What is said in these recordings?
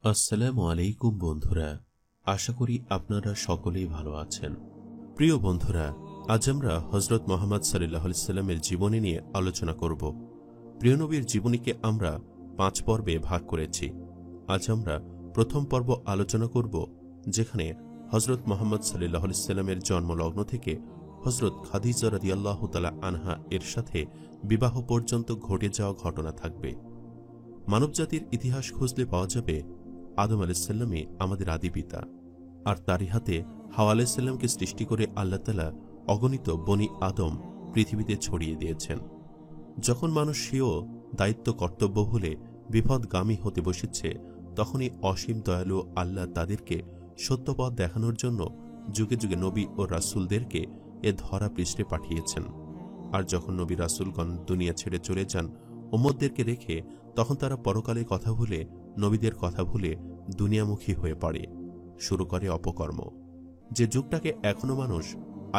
আসসালামু আলাইকুম বন্ধুরা, আশা করি আপনারা সকলেই ভালো আছেন। প্রিয় বন্ধুরা, আজ আমরা হযরত মুহাম্মদ সাল্লাল্লাহু আলাইহি সাল্লামের জীবনী নিয়ে আলোচনা করব। প্রিয় নবীর জীবনীকে আমরা 5 পর্বে ভাগ করেছি। আজ আমরা প্রথম পর্ব আলোচনা করব, যেখানে হযরত মুহাম্মদ সাল্লাল্লাহু আলাইহি সাল্লামের জন্মলগ্ন থেকে হযরত খাদিজা রাদিয়াল্লাহু তাআলা আনহা এর সাথে বিবাহ পর্যন্ত ঘটে যাওয়া ঘটনা থাকবে। মানবজাতির ইতিহাস খুঁজলে পাওয়া যাবে আদম আলাইহিস সালামই আমাদের আদি পিতা, আর তারই হাতে হাওয়া আলাইহিস সালামকে সৃষ্টি করে আল্লাহ তাআলা অগণিত বনি আদম পৃথিবীতে ছড়িয়ে দিয়েছেন। যখন মানুষ স্বীয় দায়িত্ব কর্তব্য ভুলে বিপদগামী হতে বসেছে, তখনই অসীম দয়ালু আল্লাহ তাদেরকে সত্যপথ দেখানোর জন্য যুগে যুগে নবী ও রাসূলদেরকে এ ধরা পৃষ্ঠে পাঠিয়েছেন। আর যখন নবী রাসূলগণ দুনিয়া ছেড়ে চলে যান উম্মতদেরকে রেখে, তখন তারা পরকালে কথা ভুলে, নবীদের কথা ভুলে দুনিয়ামুখী হয়ে পড়ে, শুরু করে অপকর্ম। যে যুগটাকে এখনো মানুষ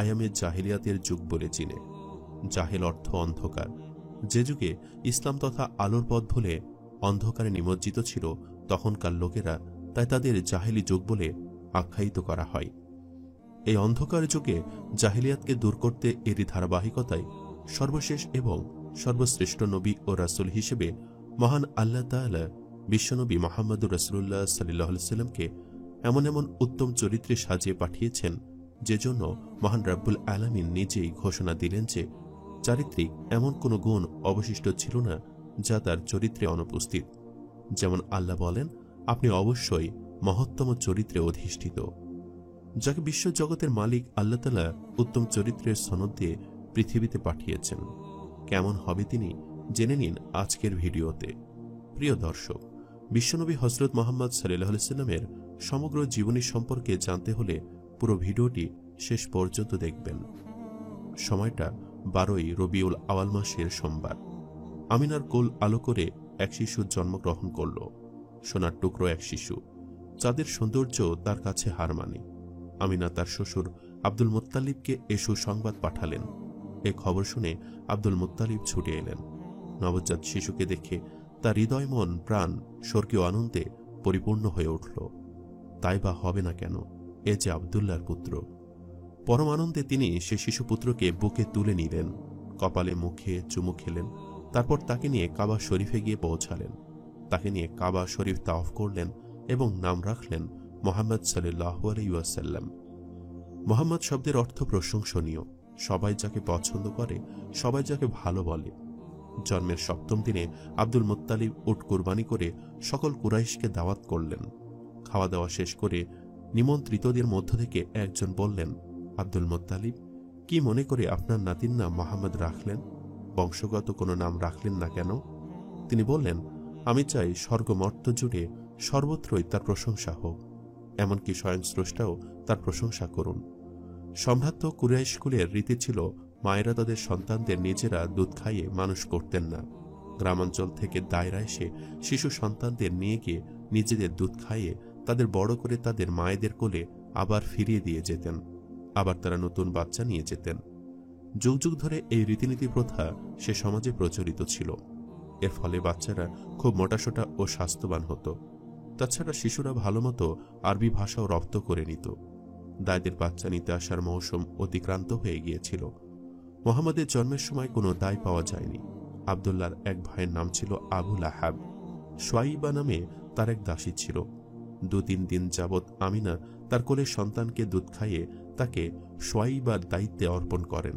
আয়ামে জাহিলিয়াতের যুগ বলে চিনে। জাহেল অর্থ অন্ধকার। যে যুগে ইসলাম তথা আলোর পথ ভুলে অন্ধকারে নিমজ্জিত ছিল, তখনকার লোকেরা তাই তাদের জাহেলি যুগ বলে আখ্যায়িত করা হয়। এই অন্ধকার যুগে জাহিলিয়াতকে দূর করতে এরই ধারাবাহিকতায় সর্বশেষ এবং সর্বশ্রেষ্ঠ নবী ও রাসূল হিসেবে মহান আল্লাহ তাআলা বিশ্বনবী মুহাম্মদুর রাসূলুল্লাহ সাল্লাল্লাহু আলাইহি সাল্লামকে এমন এমন উত্তম চরিত্রে সাজিয়ে পাঠিয়েছেন, যে জন্য মহান রাব্বুল আলামিন নিজেই ঘোষণা দিলেন যে চারিত্রিক এমন কোনো গুণ অবশিষ্ট ছিল না যা তার চরিত্রে অনুপস্থিত। যেমন আল্লাহ বলেন, আপনি অবশ্যই মহত্তম চরিত্রে অধিষ্ঠিত। যাকে বিশ্বজগতের মালিক আল্লাহ তাআলা উত্তম চরিত্রের সনদ দিয়ে পৃথিবীতে পাঠিয়েছেন। কেমন হবে তিনি জেনে নিন আজকের ভিডিওতে। প্রিয় দর্শক, বিশ্বনবী হযরত মুহাম্মদ সাল্লাল্লাহু আলাইহি সাল্লামের সমগ্র জীবনী সম্পর্কে জানতে হলে পুরো ভিডিওটি শেষ পর্যন্ত দেখবেন। সময়টা 12ই রবিউল আওয়াল মাসের সোমবার। আমিনার কোল আলো করে এক শিশু জন্মগ্রহণ করল। সোনার টুকরো এক শিশু, যাদের সৌন্দর্য তার কাছে হার মানে। আমিনা তার শ্বশুর আব্দুল মুত্তালিবকে এ সুসংবাদ পাঠালেন। এ খবর শুনে আব্দুল মুত্তালিব ছুটে এলেন। নবজাত শিশুকে দেখে তার হৃদয় মন প্রাণ স্বর্গীয় আনন্দে পরিপূর্ণ হয়ে উঠল। তাই বা হবে না কেন, এ যে আব্দুল্লাহর পুত্র। পরম আনন্দে তিনি সে শিশুপুত্রকে বুকে তুলে নিলেন, কপালে মুখে চুমু খেলেন। তারপর তাকে নিয়ে কাবা শরীফে গিয়ে পৌঁছালেন। তাকে নিয়ে কাবা শরীফ তাওয়াফ করলেন এবং নাম রাখলেন মুহাম্মদ সাল্লাল্লাহু আলাইহি ওয়াসাল্লাম। মুহাম্মদ শব্দের অর্থ প্রশংসনীয়। সবাই যাকে পছন্দ করে, সবাই যাকে ভালো বলে। জন্মের 7ম দিনে আব্দুল মুত্তালিব উট কুরবানি করে সকল কুরাইশকে দাওয়াত করলেন। খাওয়া দাওয়া শেষ করে নিমন্ত্রিতদের মধ্য থেকে একজন বললেন, আব্দুল মুত্তালিব, কি মনে করে আপনার নাতির নাম মুহাম্মদ রাখলেন? বংশগত কোনো নাম রাখলেন না কেন? তিনি বললেন, আমি চাই স্বর্গমর্ত্য জুড়ে সর্বত্রই তার প্রশংসা হোক, এমনকি স্বয়ং স্রষ্টাও তার প্রশংসা করুন। সম্ভ্রান্ত কুরাইশ কুলের রীতি ছিল, মায়েরা তাদের সন্তানদের নিজেরা দুধ খাইয়ে মানুষ করতেন না। গ্রামাঞ্চল থেকে দায়রা এসে শিশু সন্তানদের নিয়ে গিয়ে নিজেদের দুধ খাইয়ে তাদের বড় করে তাদের মায়েদের কোলে আবার ফিরিয়ে দিয়ে যেতেন। আবার তারা নতুন বাচ্চা নিয়ে যেতেন। যুগ যুগ ধরে এই রীতিনীতি প্রথা সে সমাজে প্রচলিত ছিল। এর ফলে বাচ্চারা খুব মোটাসোটা ও স্বাস্থ্যবান হতো। তাছাড়া শিশুরা ভালোমতো আরবি ভাষাও রপ্ত করে নিত। দায়দের বাচ্চা নিতে আসার মৌসুম অতিক্রান্ত হয়ে গিয়েছিল। মুহাম্মদের জন্মের সময় কোনো দায় পাওয়া যায়নি। আব্দুল্লাহর এক ভাইয়ের নাম ছিল আবু লাহাব। সোয়াইবা নামে তার এক দাসী ছিল। 2-3 দিন যাবৎ আমিনা তার কোলে সন্তানকে দুধ খাইয়ে তাকে সোয়াইবার দায়িত্বে অর্পণ করেন।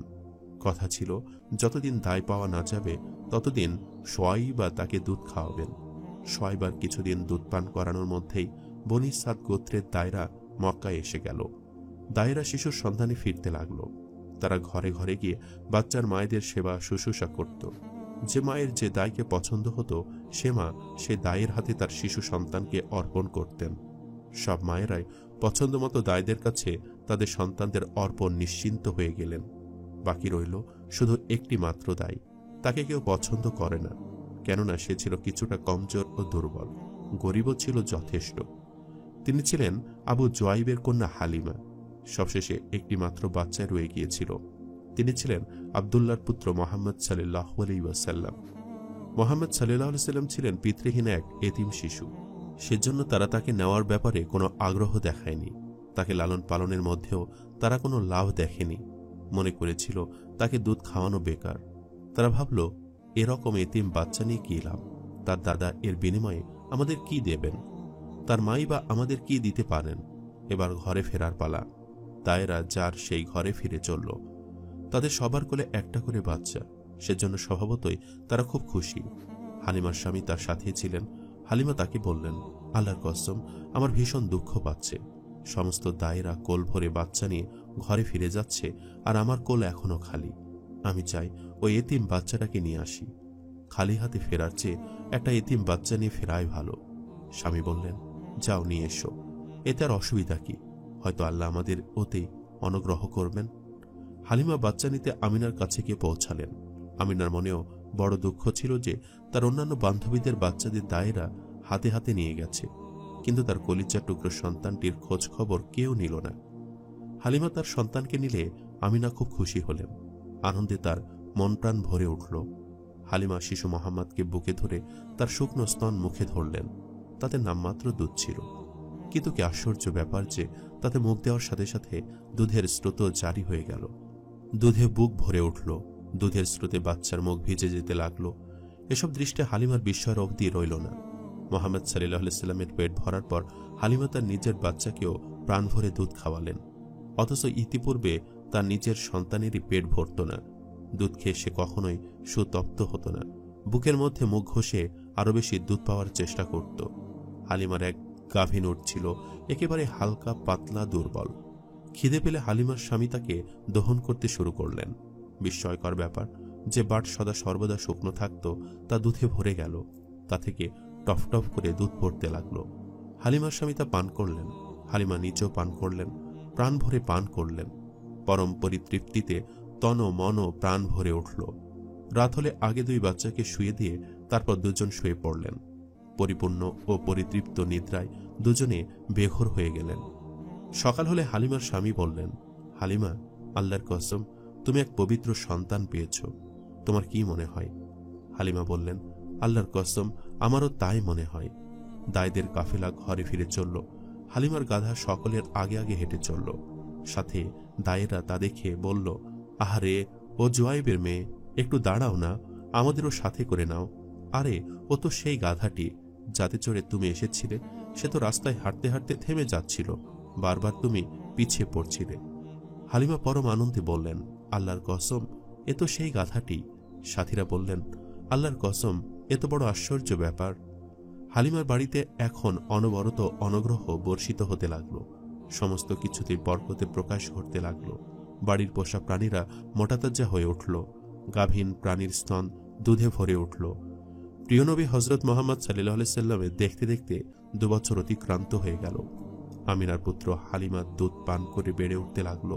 কথা ছিল, যতদিন দায় পাওয়া না যাবে ততদিন সোয়াইবা তাকে দুধ খাওয়াবেন। সোয়াইবার কিছুদিন দুধ পান করানোর মধ্যেই বনি সাদ গোত্রের দায়রা মক্কায় এসে গেল। দায়রা শিশুর সন্ধানে ফিরতে লাগল। তারা ঘরে ঘরে গিয়ে বাচ্চার মায়েদের সেবা শুশ্রূষা করত। যে মায়ের যে দায়কে পছন্দ হতো, সে মা সে দায়ের হাতে তার শিশু সন্তানকে অর্পণ করতেন। সব মায়েরাই পছন্দ মতো দায়দের কাছে তাদের সন্তানদের অর্পণ নিশ্চিন্ত হয়ে গেলেন। বাকি রইল শুধু একটি মাত্র দায়। তাকে কেউ পছন্দ করে না, কেননা সে ছিল কিছুটা কমজোর ও দুর্বল। গরিবও ছিল যথেষ্ট। তিনি ছিলেন আবু জুয়াইবের কন্যা হালিমা। সবশেষে একটি মাত্র বাচ্চা রয়ে গিয়েছিল। তিনি ছিলেন আব্দুল্লাহর পুত্র মুহাম্মদ সাল্লাল্লাহু আলাইহি ওয়াসাল্লাম। মুহাম্মদ সাল্লাল্লাহু আলাইহি ওয়াসাল্লাম ছিলেন পিতৃহীন এক এতিম শিশু। সেজন্য তারা তাকে নেওয়ার ব্যাপারে কোনো আগ্রহ দেখায়নি। তাকে লালন পালনের মধ্যেও তারা কোনো লাভ দেখেনি। মনে করেছিল তাকে দুধ খাওয়ানো বেকার। তারা ভাবল, এরকম এতিম বাচ্চা নিয়ে কী লাভ? তার দাদা এর বিনিময়ে আমাদের কি দেবেন? তার মাই বা আমাদের কি দিতে পারেন? এবার ঘরে ফেরার পালা। তায়েরা যার সেই ঘরে ফিরে চলল। তাদের সবার কোলে একটা করে বাচ্চা, সেজন্য স্বভাবতই তারা খুব খুশি। হালিমার স্বামী তার সাথে ছিলেন। হালিমা তাকে বললেন, আল্লাহর কসম, আমার ভীষণ দুঃখ পাচ্ছে। সমস্ত দায়েরা কোল ভরে বাচ্চা নিয়ে ঘরে ফিরে যাচ্ছে, আর আমার কোল এখনো খালি। আমি চাই ওই এতিম বাচ্চাটাকে নিয়ে আসি। খালি হাতে ফেরার চেয়ে একটা এতিম বাচ্চা নিয়ে ফেরাই ভালো। স্বামী বললেন, যাও নিয়ে এসো। এতে আর অসুবিধা কি? হয়তো আল্লাহ আমাদের ওতে অনুগ্রহ করবেন। হালিমা বাচ্চা নিতে আমিনার কাছে গিয়ে পৌঁছালেন। আমিনার মনেও বড় দুঃখ ছিল যে তার অন্যান্য বান্ধবীদের বাচ্চাদের দায়েরা হাতে হাতে নিয়ে গেছে, কিন্তু তার কলিজার টুকরো সন্তানটির খোঁজ খবর কেউ নিল না। হালিমা তার সন্তানকে নিলে আমিনা খুব খুশি হলেন। আনন্দে তার মন প্রাণ ভরে উঠল। হালিমা শিশু মোহাম্মদকে বুকে ধরে তার শুকনো স্তন মুখে ধরলেন। তাতে নামমাত্র দুধ ছিল, কিন্তু কি আশ্চর্য ব্যাপার যে তাতে মুখ দেওয়ার সাথে সাথে দুধের স্রোত জারি হয়ে গেল। দুধে বুক ভরে উঠল। দুধের স্রোতে বাচ্চার মুখ ভিজে যেতে লাগলো। এসব দৃষ্টে হালিমার বিস্ময়ের অবধি রইল না। মোহাম্মদ সাল্লাল্লাহু আলাইহি সাল্লামের পেট ভরার পর হালিমা তার নিজের বাচ্চাকেও প্রাণ ভরে দুধ খাওয়ালেন, অথচ ইতিপূর্বে তার নিজের সন্তানেরই পেট ভরত না। দুধ খেয়ে সে কখনোই সুতপ্ত হতো না। বুকের মধ্যে মুখ ঘষে আরো বেশি দুধ পাওয়ার চেষ্টা করত। হালিমার এক গাভীন উঠছিল, একেবারে হালকা পাতলা দুর্বল। খিদে পেলে হালিমার স্বামী তাকে দহন করতে শুরু করলেন। বিস্ময়কর ব্যাপার যে বাট সদা সর্বদা শুকনো থাকত তা দুধে ভরে গেল। তা থেকে টফ টফ করে দুধ পড়তে লাগলো। হালিমার স্বামী তা পান করলেন। হালিমা নিজেও পান করলেন, প্রাণ ভরে পান করলেন। পরম পরিতৃপ্তিতে তন মন প্রাণ ভরে উঠল। রাত হলে আগে দুই বাচ্চাকে শুয়ে দিয়ে তারপর দুজন শুয়ে পড়লেন। পরিপূর্ণ ও পরিতৃপ্ত নিদ্রায় দুজনে বেঘর হয়ে গেলেন। সকাল হলে হালিমার স্বামী বললেন, হালিমা, আল্লাহর কসম, তুমি এক পবিত্র সন্তান পেয়েছ। তোমার কি মনে হয়? হালিমা বললেন, আল্লাহর কসম, আমারও তাই মনে হয়। দায়দের কাফেলা ঘরে ফিরে চলল। হালিমার গাধা সকলের আগে আগে হেঁটে চলল। সাথে দায়েরা তা দেখে বলল, আহারে, ও জুয়াইবের মেয়ে, একটু দাঁড়াও না, আমাদেরও সাথে করে নাও। আরে, ও তো সেই গাধাটি যাতে চড়ে তুমি এসেছিলে। সে তো রাস্তায় হাঁটতে হাঁটতে থেমে যাচ্ছিল, বারবার তুমি পিছিয়ে পড়ছিলে। হালিমা পরম আনন্দে বললেন, আল্লাহর কসম, এ তো সেই গাধাটি। সাথীরা বললেন, আল্লাহর কসম, এ তো বড় আশ্চর্য ব্যাপার। হালিমার বাড়িতে এখন অনবরত অনুগ্রহ বর্ষিত হতে লাগলো। সমস্ত কিছুতেই বরকতে প্রকাশ ঘটতে লাগলো। বাড়ির পোষা প্রাণীরা মোটাতাজা হয়ে উঠল। গাভীন প্রাণীর স্তন দুধে ভরে উঠল। প্রিয়নবী হজরত মোহাম্মদ সাল্লাল্লাহু আলাইহি সাল্লামের দেখতে দেখতে 2 বছর অতিক্রান্ত হয়ে গেল। আমিনার পুত্র হালিমা দুধ পান করে বেড়ে উঠতে লাগল।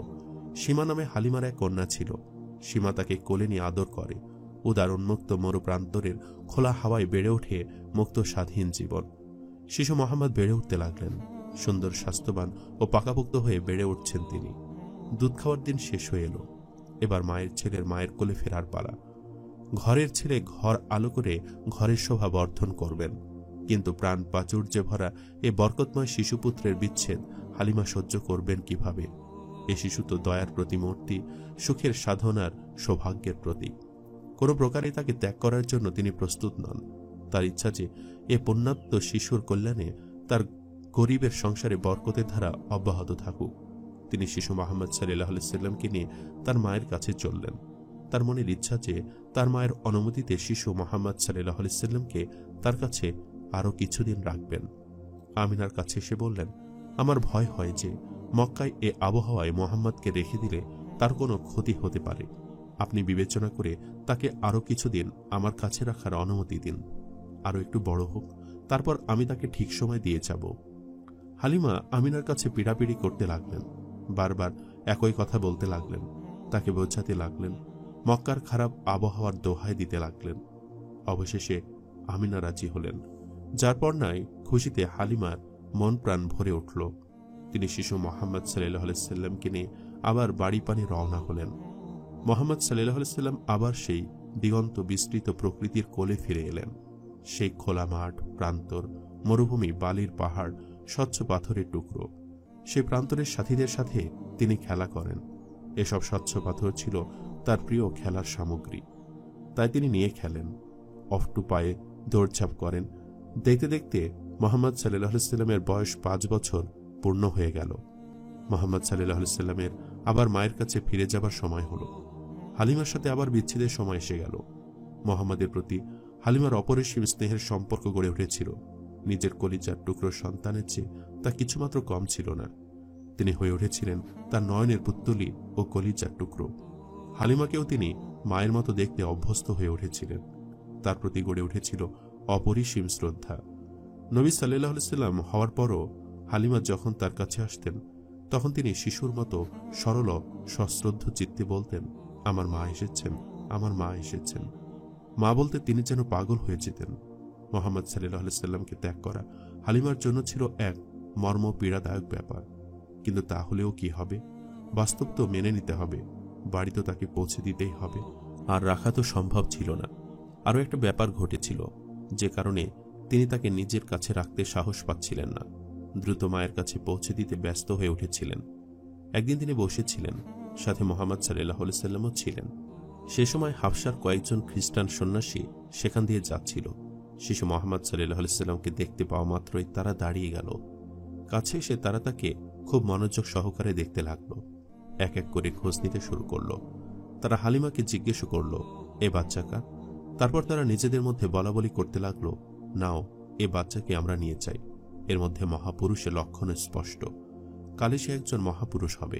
সীমা নামে হালিমার এক কন্যা ছিল। সীমা তাকে কোলে নিয়ে আদর করে। উদার উন্মুক্ত মরুপ্রান্তরের খোলা হাওয়ায় বেড়ে ওঠে মুক্ত স্বাধীন জীবন। শিশু মোহাম্মদ বেড়ে উঠতে লাগলেন। সুন্দর, স্বাস্থ্যবান ও পাকাপোক্ত হয়ে বেড়ে উঠছেন তিনি। দুধ খাওয়ার দিন শেষ হয়ে এলো। এবার মায়ের ছেলের মায়ের কোলে ফেরার পালা। ঘরের ছেলে ঘর আলো করে ঘরের শোভা বর্ধন করবেন, কিন্তু প্রাণ প্রাচুর্যে ভরা এ বরকতময় শিশুপুত্রের বিচ্ছেদ হালিমা সহ্য করবেন কিভাবে? এ শিশু তো দয়ার প্রতিমূর্তি, সুখের সাধনার সৌভাগ্যের প্রতীক। কোনো প্রকারে তাকে ত্যাগ করার জন্য তিনি প্রস্তুত নন। তার ইচ্ছা যে এ পুণ্যাত্ম শিশুর কল্যাণে তার গরিবের সংসারে বরকতের ধারা অব্যাহত থাকুক। তিনি শিশু মোহাম্মদ সাল্লাল্লাহু আলাইহি সাল্লামকে নিয়ে তার মায়ের কাছে চললেন। তার মনের ইচ্ছা যে তার মায়ের অনুমতিতে শিশু মোহাম্মদ সাল্লাল্লাহু আলাইহি সাল্লামকে তার কাছে আরো কিছুদিন রাখবেন। আমিনার কাছে এসে বললেন, আমার ভয় হয় যে মক্কায় এ আবহাওয়ায় মোহাম্মদকে রেখে দিলে তার কোনো ক্ষতি হতে পারে। আপনি বিবেচনা করে তাকে আরো কিছুদিন আমার কাছে রাখার অনুমতি দিন। আরো একটু বড় হোক, তারপর আমি তাকে ঠিক সময় দিয়ে যাব। হালিমা আমিনার কাছে পিড়াপিড়ি করতে লাগলেন। বারবার একই কথা বলতে লাগলেন। তাকে বোঝাতে লাগলেন। মক্কার খারাপ আবহাওয়ার দোহাই দিতে লাগলেন। অবশেষে আমিনা রাজি হলেন, যার পর নাই খুশিতে হালিমার মন প্রাণ ভরে উঠল। তিনি শিশু মোহাম্মদ সাল্লাল্লাহু আলাইহি সাল্লামকে নিয়ে আবার বাড়ি পানে রওনা হলেন। মোহাম্মদ সাল্লাল্লাহু আলাইহি সাল্লাম আবার সেই দিগন্ত বিস্তৃত প্রকৃতির কোলে ফিরে এলেন। সেই খোলা মাঠ, প্রান্তর মরুভূমি, বালির পাহাড়, স্বচ্ছ পাথরের টুকরো। সেই প্রান্তরের সাথীদের সাথে তিনি খেলা করেন। এসব স্বচ্ছ পাথর ছিল তার প্রিয় খেলার সামগ্রী, তাই তিনি নিয়ে খেলেন। অফটু পায়ে দৌড়ঝাঁপ করেন। দেখতে দেখতে মোহাম্মদ সাল্লাল্লাহু আলাইহি সাল্লামের বয়স 5 বছর পূর্ণ হয়ে গেল। মোহাম্মদ সাল্লাল্লাহু আলাইহি সাল্লামের আবার মায়ের কাছে ফিরে যাবার সময় হলো। হালিমার সাথে আবার বিচ্ছেদের সময় এসে গেল। মোহাম্মদের প্রতি হালিমার অপরিসীম স্নেহের সম্পর্ক গড়ে উঠেছিল। নিজের কলিজার টুকরো সন্তানের চেয়ে তা কিছুমাত্র কম ছিল না। তিনি হয়ে উঠেছিলেন তার নয়নের পুত্তলি ও কলিজার টুকরো। হালিমাকেও তিনি মায়ের মতো দেখতে অভ্যস্ত হয়ে উঠেছিলেন। তার প্রতি গড়ে উঠেছিল অপরিসীম শ্রদ্ধা। নবী সাল্লাল্লাহু আলাইহি সাল্লাম হওয়ার পরও হালিমা যখন তার কাছে আসতেন, তখন তিনি শিশুর মতো সরল সশ্রদ্ধ চিত্তে বলতেন, আমার মা এসেছেন, আমার মা এসেছেন। মা বলতে তিনি যেন পাগল হয়ে যেতেন। মোহাম্মদ সাল্লাল্লাহু আলাইহি সাল্লামকে ত্যাগ করা হালিমার জন্য ছিল এক মর্ম পীড়াদায়ক ব্যাপার। কিন্তু তা হলেও কি হবে? বাস্তব তো মেনে নিতে হবে। বাড়ি তো তাকে পৌঁছে দিতেই হবে, আর রাখা তো সম্ভব ছিল না। আরও একটা ব্যাপার ঘটেছিল, যে কারণে তিনি তাকে নিজের কাছে রাখতে সাহস পাচ্ছিলেন না। দ্রুত মায়ের কাছে পৌঁছে দিতে ব্যস্ত হয়ে উঠেছিলেন। একদিন তিনি বসেছিলেন, সাথে মোহাম্মদ সাল্লাল্লাহু আলাইহি সাল্লামও ছিলেন। সে সময় হাবশার কয়েকজন খ্রিস্টান সন্ন্যাসী সেখান দিয়ে যাচ্ছিল। শিশু মোহাম্মদ সাল্লাল্লাহু আলাইহি সাল্লামকে দেখতে পাওয়া মাত্রই তারা দাঁড়িয়ে গেল। কাছে এসে তারা তাকে খুব মনোযোগ সহকারে দেখতে লাগলো। এক এক করে খোঁজ নিতে শুরু করলো। তারা হালিমাকে জিজ্ঞেস করল, এ বাচ্চা কার? তারপর তারা নিজেদের মধ্যে বলাবলি করতে লাগলো, নাও, এ বাচ্চাকে আমরা নিয়ে চাই। এর মধ্যে মহাপুরুষের লক্ষণ স্পষ্ট। কালে সে একজন মহাপুরুষ হবে।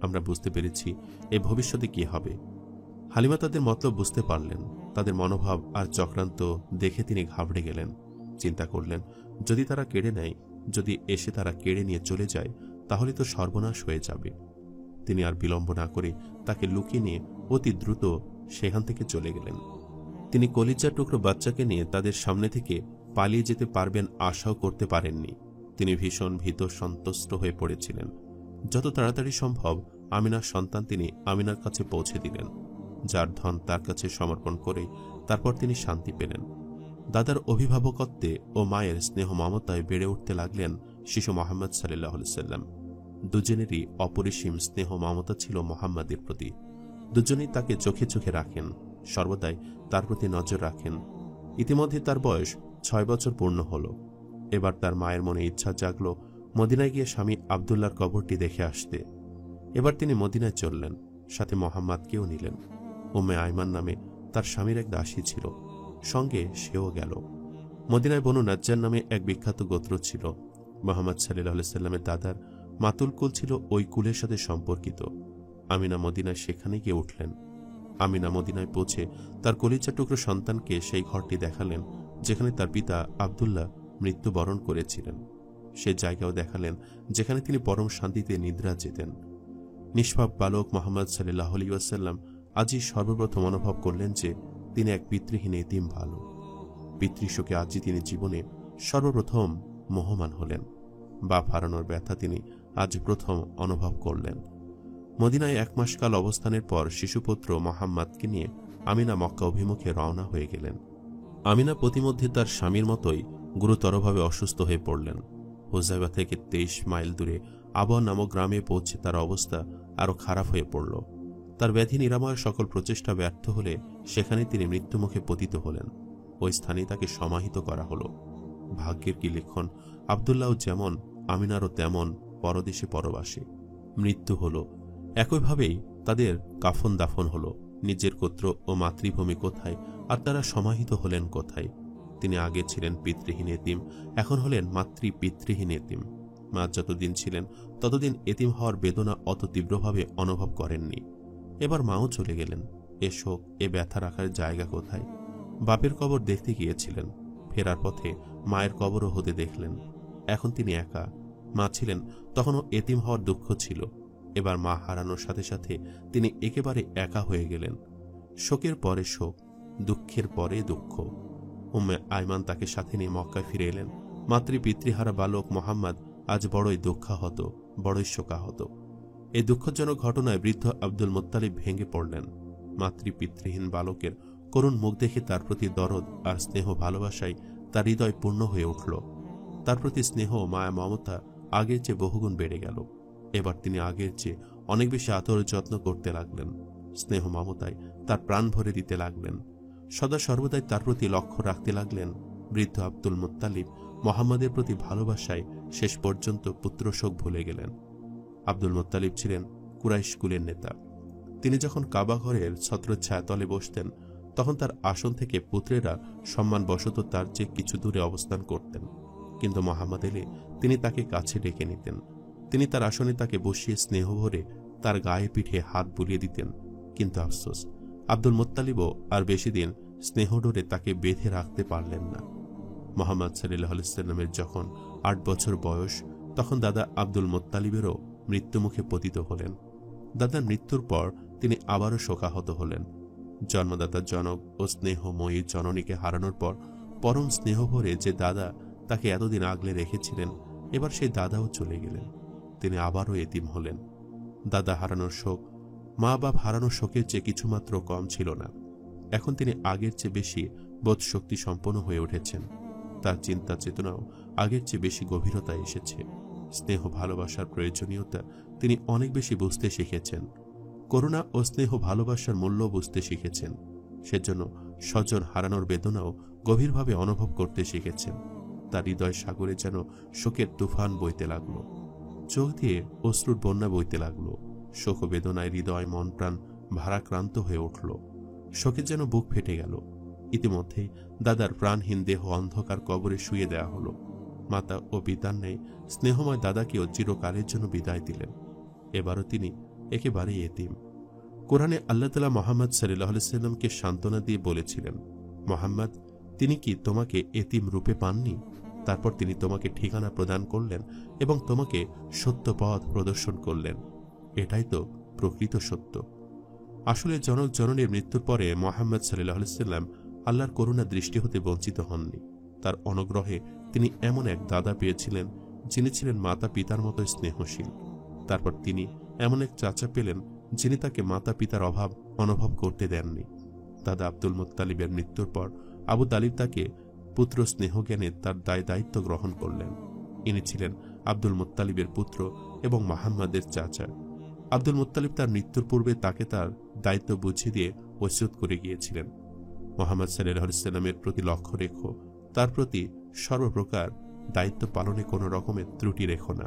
আমরা বুঝতে পেরেছি এ ভবিষ্যতে কি হবে। হালিমা তাদের মতলব বুঝতে পারলেন। তাদের মনোভাব আর চক্রান্ত দেখে তিনি ঘাবড়ে গেলেন। চিন্তা করলেন, যদি তারা কেড়ে নেয়, যদি এসে তারা কেড়ে নিয়ে চলে যায়, তাহলে তো সর্বনাশ হয়ে যাবে। তিনি আর বিলম্ব না করে তাকে লুকিয়ে নিয়ে অতি দ্রুত সেখান থেকে চলে গেলেন। তিনি কলিজার টুকরো বাচ্চাকে নিয়ে তাদের সামনে থেকে পালিয়ে যেতে পারবেন আশাও করতে পারেননি। তিনি ভীষণ ভীত সন্ত্রস্ত হয়ে পড়েছিলেন। যত তাড়াতাড়ি সম্ভব আমিনার সন্তান তিনি আমিনার কাছে পৌঁছে দিলেন। যার ধন তার কাছে সমর্পণ করে তারপর তিনি শান্তি পেলেন। দাদার অভিভাবকত্বে ও মায়ের স্নেহ মমতায় বেড়ে উঠতে লাগলেন শিশু মোহাম্মদ সাল্লাল্লাহু আলাইহি সাল্লাম। দুজনেরই অপরিসীম স্নেহ মমতা ছিল মোহাম্মদের প্রতি। দুজনেই তাকে চোখে চোখে রাখেন, সর্বদাই তার প্রতি নজর রাখেন। ইতিমধ্যে তার বয়স 6 বছর পূর্ণ হল। এবার তার মায়ের মনে ইচ্ছা জাগল মদিনায় গিয়ে স্বামী আবদুল্লাহর কবরটি দেখে আসতে। এবার তিনি মদিনায় চললেন, সাথে মোহাম্মদকেও নিলেন। উম্মে আইমান নামে তার স্বামীর এক দাসী ছিল, সঙ্গে সেও গেল। মদিনায় বনু নাজ্জার নামে এক বিখ্যাত গোত্র ছিল। মুহাম্মদ সাল্লাল্লাহু আলাইহি সাল্লামের দাদার মাতুল কুল ছিল ওই কুলের সাথে সম্পর্কিত। আমিনা মদিনায় সেখানে গিয়ে উঠলেন। আমিনা মদিনায় পৌঁছে তার কলিজার টুকরো সন্তানকে সেই ঘরটি দেখালেন যেখানে তার পিতা আবদুল্লাহ মৃত্যুবরণ করেছিলেন। সে জায়গাও দেখালেন যেখানে তিনি পরম শান্তিতে নিদ্রা যেতেন। নিষ্পাপ বালক মোহাম্মদ সাল্লাল্লাহু আলাইহি ওয়াসাল্লাম আজই সর্বপ্রথম অনুভব করলেন যে তিনি এক পিতৃহীন এতিম বালক। পিতৃশোকে আজই তিনি জীবনে সর্বপ্রথম মোহমান হলেন। বাপ হারানোর ব্যথা তিনি আজ প্রথম অনুভব করলেন। মদিনায় 1 মাস কাল অবস্থানের পর শিশুপুত্র মোহাম্মদকে নিয়ে আমিনা মক্কা অভিমুখে রওনা হয়ে গেলেন। আমিনা প্রতিমধ্যে তার স্বামীর মতোই গুরুতরভাবে অসুস্থ হয়ে পড়লেন। হুজাইবা থেকে 23 মাইল দূরে আবওয়া নামক গ্রামে পৌঁছে তার অবস্থা আরও খারাপ হয়ে পড়ল। তার ব্যাধি নিরাময়ের সকল প্রচেষ্টা ব্যর্থ হলে সেখানে তিনি মৃত্যুমুখে পতিত হলেন। ওই স্থানে তাকে সমাহিত করা হল। ভাগ্যের কি লিখন, আবদুল্লাহ যেমন আমিনারও তেমন পরদেশে পরবাসী। মৃত্যু হল। একইভাবেই তাদের কাফন দাফন হল। নিজের গোত্র ও মাতৃভূমি কোথায়, আর তারা সমাহিত হলেন কোথায়? তিনি আগে ছিলেন পিতৃহীন এতিম, এখন হলেন মাতৃ পিতৃহীন এতিম। মা যতদিন ছিলেন ততদিন এতিম হওয়ার বেদনা অত তীব্রভাবে অনুভব করেননি। এবার মাও চলে গেলেন। এ শোক, এ ব্যথা রাখার জায়গা কোথায়? বাপের কবর দেখতে গিয়েছিলেন, ফেরার পথে মায়ের কবরও হতে দেখলেন। এখন তিনি একা। মা ছিলেন তখনও এতিম হওয়ার দুঃখ ছিল। এবার মা হারানোর সাথে সাথে তিনি একেবারে একা হয়ে গেলেন। শোকের পরে শোক, দুঃখের পরে দুঃখ। উম্মে আইমান তাকে সাথে নিয়ে মক্কায় ফিরে এলেন। মাতৃ পিতৃহারা বালক মোহাম্মদ আজ বড়ই দুঃখাহত, বড়ই শোকাহত। এই দুঃখজনক ঘটনায় বৃদ্ধ আব্দুল মুত্তালিব ভেঙে পড়লেন। মাতৃ পিতৃহীন বালকের করুণ মুখ দেখে তার প্রতি দরদ আর স্নেহ ভালোবাসায় তার হৃদয় পূর্ণ হয়ে উঠল। তার প্রতি স্নেহ, মায়া, মমতা আগের চেয়ে বহুগুণ বেড়ে গেল। এবার তিনি আগের চেয়ে অনেক বেশি আদর যত্ন করতে লাগলেন। স্নেহ মমতায় তার প্রাণ ভরে দিতে লাগলেন। সদা সর্বদাই তার প্রতি লক্ষ্য রাখতে লাগলেন। বৃদ্ধ আব্দুল মুত্তালিব মোহাম্মদের প্রতি ভালোবাসায় শেষ পর্যন্ত পুত্রশোক ভুলে গেলেন। আব্দুল মুত্তালিব ছিলেন কুরাইশ কুলের নেতা। তিনি যখন কাবা ঘরের ছত্রছায়াতলে বসতেন, তখন তার আসন থেকে পুত্রেরা সম্মানবশত তার চেয়ে কিছু দূরে অবস্থান করতেন। কিন্তু মোহাম্মদ এলে তিনি তাকে কাছে ডেকে নিতেন। তিনি তার আসনে তাকে বসিয়ে স্নেহ ভরে তার গায়ে পিঠে হাত বুলিয়ে দিতেন। কিন্তু আফসোস, আব্দুল মুত্তালিবও আর বেশি দিন স্নেহডোরে তাকে বেঁধে রাখতে পারলেন না। মোহাম্মদ সাল্লাল্লাহু আলাইহি ওয়াসাল্লামের যখন 8 বছর বয়স, তখন দাদা আব্দুল মুত্তালিবেরও মৃত্যুমুখে পতিত হলেন। দাদার মৃত্যুর পর তিনি আবারও শোকাহত হলেন। জন্মদাতা জনক ও স্নেহময়ী জননীকে হারানোর পর পরম স্নেহ ভরে যে দাদা তাকে এতদিন আগলে রেখেছিলেন, এবার সেই দাদাও চলে গেলেন। তিনি আবারও এতিম হলেন। দাদা হারানোর শোক মা বাপ হারানোর শোকের চেয়ে কিছুমাত্র কম ছিল না। এখন তিনি আগের চেয়ে বেশি বোধশক্তি সম্পন্ন হয়ে উঠেছেন। তার চিন্তা চেতনাও আগের চেয়ে বেশি গভীরতায় এসেছে। স্নেহ ভালোবাসার প্রয়োজনীয়তা তিনি অনেক বেশি বুঝতে শিখেছেন। করুণা ও স্নেহ ভালোবাসার মূল্য বুঝতে শিখেছেন। সেজন্য স্বজন হারানোর বেদনাও গভীরভাবে অনুভব করতে শিখেছেন। তার হৃদয় সাগরে যেন শোকের তুফান বইতে লাগল। চোখ দিয়ে অশ্রুর বন্যা বইতে লাগল। শোক ও বেদনায় হৃদয়, মন, প্রাণ ভারাক্রান্ত হয়ে উঠল। শোকে যেন বুক ফেটে গেল। ইতিমধ্যেই দাদার প্রাণহীন দেহ অন্ধকার কবরে শুয়ে দেয়া হলো। মাতা ও পিতার ন্যায় স্নেহময় দাদাকেও চিরকালের জন্য বিদায় দিলেন। এবারও তিনি একেবারেই এতিম। কোরআনে আল্লাহ তাআলা মুহাম্মদ সাল্লাল্লাহু আলাইহি ওয়াসাল্লামকে সান্ত্বনা দিয়ে বলেছিলেন, মুহাম্মদ, তিনি কি তোমাকে এতিম রূপে পাননি? তারপর তিনি তোমাকে ঠিকানা প্রদান করলেন এবং তোমাকে সত্য পথ প্রদর্শন করলেন। এটাই তো প্রকৃত সত্য। আসলে জনক জননীর মৃত্যুর পরে মুহাম্মদ সাল্লাল্লাহু আলাইহি ওয়াসাল্লাম আল্লাহর করুণা দৃষ্টি হতে বঞ্চিত হননি। তার অনুগ্রহে তিনি এমন এক দাদা পেয়েছিলেন যিনি ছিলেন মাতা পিতার মতো স্নেহশীল। তারপর তিনি এমন এক চাচা পেলেন যিনি তাকে মাতা পিতার অভাব অনুভব করতে দেননি। দাদা আব্দুল মুত্তালিবের মৃত্যুর পর আবু তালিব তাকে পুত্র স্নেহজ্ঞানে তার দায়িত্ব গ্রহণ করলেন। ইনি ছিলেন আব্দুল মুত্তালিবের পুত্র এবং মুহাম্মাদের চাচা। আব্দুল মুত্তালিব তার মৃত্যুর পূর্বে তাকে তার দায়িত্ব বুঝিয়ে দিয়ে ওসিয়ত করে গিয়েছিলেন, মুহাম্মদ সাল্লাল্লাহু আলাইহি ওয়াসাল্লামের প্রতি লক্ষ্য রেখো, তার প্রতি সর্বপ্রকার দায়িত্ব পালনে কোনো রকমের ত্রুটি রেখো না।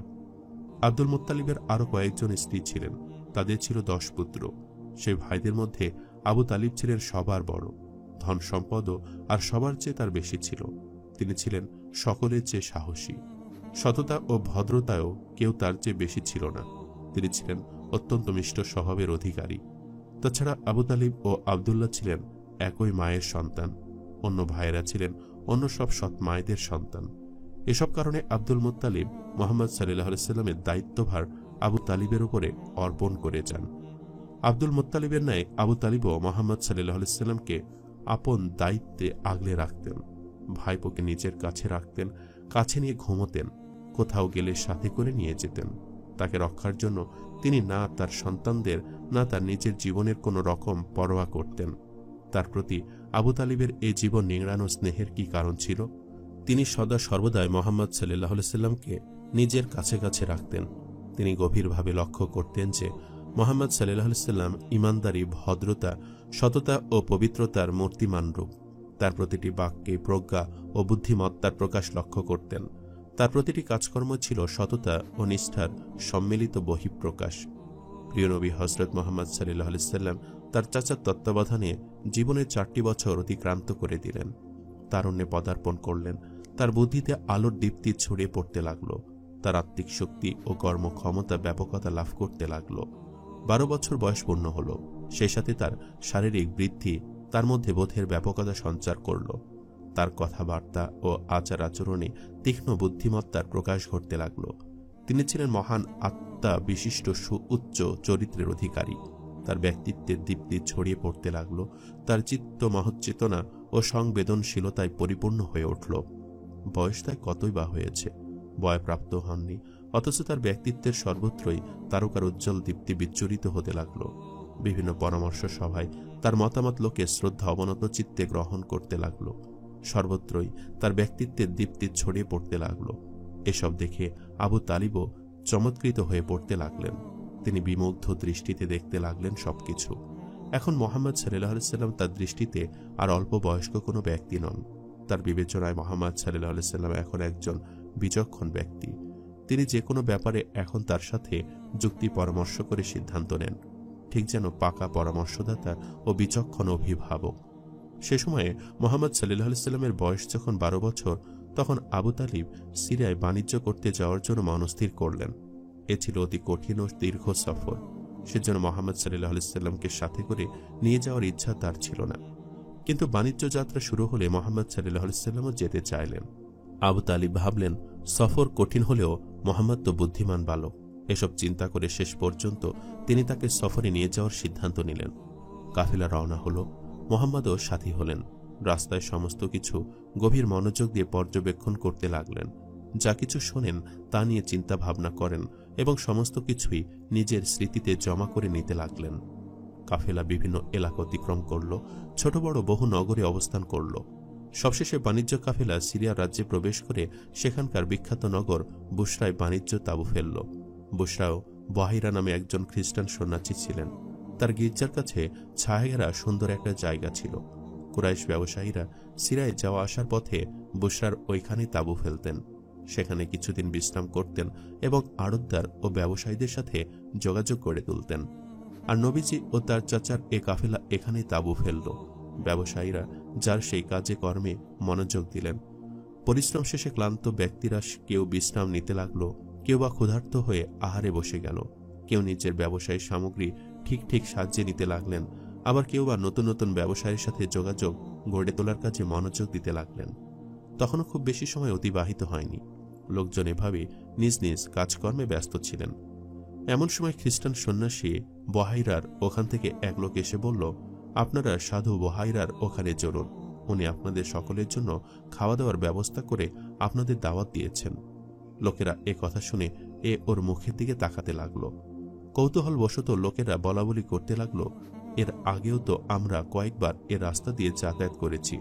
আব্দুল মুত্তালিবের আরো কয়েকজন স্ত্রী ছিলেন। তাদের ছিল 10 পুত্র। সেই ভাইদের মধ্যে আবু তালিব ছিলেন সবার বড়। ধন সম্পদও আর সবার চেয়ে তার বেশি ছিল। তিনি ছিলেন সকলের চেয়ে সাহসী। সততা ও ভদ্রতায়ও কেউ তার চেয়ে বেশি ছিল না। তিনি ছিলেন অত্যন্ত মিষ্ট স্বভাবের অধিকারী। তাছাড়া আবু তালিব ও আবদুল্লাহ ছিলেন একই মায়ের সন্তান। অন্য ভাইয়েরা ছিলেন অন্য সব সৎ মায়েদের সন্তান। এসব কারণে আব্দুল মুত্তালিব মুহাম্মদ সাল্লাল্লাহু আলাইহি ওয়াসাল্লামের দায়িত্বভার আবু তালিবের উপরে অর্পণ করে যান। আব্দুল মুত্তালিবের ন্যায় আবু তালিবও মুহাম্মদ সাল্লাল্লাহু আলাইহি ওয়াসাল্লামকে আপন দায়িত্বে আগলে রাখতেন। ভাইপোকে নিজের কাছে রাখতেন, কাছে নিয়ে ঘুমোতেন, কোথাও গেলে সাথে করে নিয়ে যেতেন। তাকে রক্ষার জন্য তিনি না তার সন্তানদের না তার নিজের জীবনের কোনো রকম পরোয়া করতেন। তার প্রতি আবু তালিবের এই জীবন নিংড়ানো স্নেহের কি কারণ ছিল? তিনি সদা সর্বদাই মুহাম্মদ সাল্লাল্লাহু আলাইহি ওয়াসাল্লামকে নিজের কাছে কাছে রাখতেন। তিনি গভীরভাবে লক্ষ্য করতেন যে মুহাম্মদ সাল্লাল্লাহু আলাইহি ওয়াসাল্লাম ইমানদারি, ভদ্রতা, সততা ও পবিত্রতার মূর্তিমান রূপ। তার প্রতিটি বাক্যে প্রজ্ঞা ও বুদ্ধিমত্তার প্রকাশ লক্ষ্য করতেন। তার প্রতিটি কাজকর্ম ছিল সততা ও নিষ্ঠার সম্মিলিত বহিঃপ্রকাশ। প্রিয় নবী হযরত মুহাম্মদ সাল্লাল্লাহু আলাইহি ওয়াসাল্লাম তার চাচার তত্ত্বাবধানে জীবনের 4টি বছর অতিক্রান্ত করে দিলেন। তারুণ্যে পদার্পণ করলেন। তার বুদ্ধিতে আলোর দীপ্তি ছড়িয়ে পড়তে লাগল। তার আত্মিক শক্তি ও কর্মক্ষমতা ব্যাপকতা লাভ করতে লাগল। 12 বছর বয়স পূর্ণ হল। সেই সাথে তার শারীরিক বৃদ্ধি তার মধ্যে বোধের ব্যাপকতা সঞ্চার করল। তার কথাবার্তা ও আচার আচরণে তীক্ষ্ণ বুদ্ধিমত্তার প্রকাশ ঘটতে লাগল। তিনি ছিলেন মহান আত্মা বিশিষ্ট সুউচ্চ চরিত্রের অধিকারী। তার ব্যক্তিত্বের দীপ্তি ছড়িয়ে পড়তে লাগল। তার চিত্ত মহচ্চেতনা ও সংবেদনশীলতায় পরিপূর্ণ হয়ে উঠল। বয়স তাই কতই বা হয়েছে, বয়প্রাপ্ত হননি, অথচ তার ব্যক্তিত্বের সর্বত্রই তারকার উজ্জ্বল দীপ্তি বিচ্ছুরিত হতে লাগল। বিভিন্ন পরামর্শ সভায় তার মতামত লোকে শ্রদ্ধা অবনত চিত্তে গ্রহণ করতে লাগল। সর্বত্রই তার ব্যক্তিত্বের দীপ্তি ছড়িয়ে পড়তে লাগল। এসব দেখে আবু তালিবও চমৎকৃত হয়ে পড়তে লাগলেন। তিনি বিমুগ্ধ দৃষ্টিতে দেখতে লাগলেন সবকিছু। এখন মোহাম্মদ সাল্লাল্লাহু আলাইহি সাল্লাম তার দৃষ্টিতে আর অল্প বয়স্ক কোনো ব্যক্তি নন। তার বিবেচনায় মোহাম্মদ সাল্লাল্লাহু আলাইহি সাল্লাম এখন একজন বিচক্ষণ ব্যক্তি। তিনি যে কোনো ব্যাপারে এখন তার সাথে যুক্তি পরামর্শ করে সিদ্ধান্ত নেন, ঠিক যেন পাকা পরামর্শদাতা ও বিচক্ষণ অভিভাবক। সে সময়ে মোহাম্মদ সাল্লাল্লাহু আলাইহি সাল্লামের বয়স যখন 12 বছর, তখন আবু তালিব সিরিয়ায় বাণিজ্য করতে যাওয়ার জন্য মনস্থির করলেন। এ ছিল অতি কঠিন ও দীর্ঘ সফর। সেজন্য মোহাম্মদ সাল্লাল্লাহু আলাইহি সাল্লামকে সাথে করে নিয়ে যাওয়ার ইচ্ছা তার ছিল না। কিন্তু বাণিজ্য যাত্রা শুরু হলে মোহাম্মদ সাল্লাল্লাহু আলাইহি সাল্লামও যেতে চাইলেন। আবু তালিব ভাবলেন, সফর কঠিন হলেও মোহাম্মদ তো বুদ্ধিমান বালক। এসব চিন্তা করে শেষ পর্যন্ত তিনি তাকে সফরে নিয়ে যাওয়ার সিদ্ধান্ত নিলেন। কাফেলা রওনা হল। মোহাম্মদও সাথী হলেন। রাস্তায় সমস্ত কিছু গভীর মনোযোগ দিয়ে পর্যবেক্ষণ করতে লাগলেন। যা কিছু শোনেন তা নিয়ে চিন্তা ভাবনা করেন এবং সমস্ত কিছুই নিজের স্মৃতিতে জমা করে নিতে লাগলেন। কাফেলা বিভিন্ন এলাকা অতিক্রম করল, ছোট বড় বহু নগরে অবস্থান করল। সবশেষে বাণিজ্য কাফেলা সিরিয়া রাজ্যে প্রবেশ করে সেখানকার বিখ্যাত নগর বুশরায় বাণিজ্য তাঁবু ফেলল। বুশরাও বহাইরা নামে একজন খ্রিস্টান সন্ন্যাসী ছিলেন। তার গির্জার কাছে ছায়াঘেরা সুন্দর একটা জায়গা ছিল। কুরাইশ ব্যবসায়ীরা সিরিয়ায় যাওয়া আসার পথে বুশরার ওইখানে তাঁবু ফেলতেন। সেখানে কিছুদিন বিশ্রাম করতেন এবং আড়তদার ও ব্যবসায়ীদের সাথে যোগাযোগ করে তুলতেন। আর নবীজি ও তার চাচার এ কাফেলা এখানেই তাঁবু ফেলল। ব্যবসায়ীরা যার সেই কাজে কর্মে মনোযোগ দিলেন। পরিশ্রম শেষে ক্লান্ত ব্যক্তিরা কেউ বিশ্রাম নিতে লাগলো, কেউ বা ক্ষুধার্ত হয়ে আহারে বসে গেল, কেউ নিজের ব্যবসায়ী সামগ্রী ঠিক ঠিক সাজিয়ে নিতে লাগলেন, আবার কেউ বা নতুন নতুন ব্যবসায়ীর সাথে যোগাযোগ গড়ে তোলার কাজে মনোযোগ দিতে লাগলেন। তখনও খুব বেশি সময় অতিবাহিত হয়নি। লোকজন এভাবে নিজ নিজ কাজকর্মে ব্যস্ত ছিলেন। এমন সময় খ্রিস্টান সন্ন্যাসী বহাইরার ওখান থেকে এক লোক এসে বলল, আপনারা সাধু বহাইরার ওখানে চলুন। উনি আপনাদের সকলের জন্য খাওয়া দাওয়ার ব্যবস্থা করে আপনাদের দাওয়াত দিয়েছেন। লোকেরা এ কথা শুনে ওর মুখের দিকে তাকাতে লাগলো। কৌতূহলবশত লোকেরা বলাবলি করতে লাগলো, এর আগেও তো আমরা কয়েকবার এ রাস্তা দিয়ে যাতায়াত করেছি,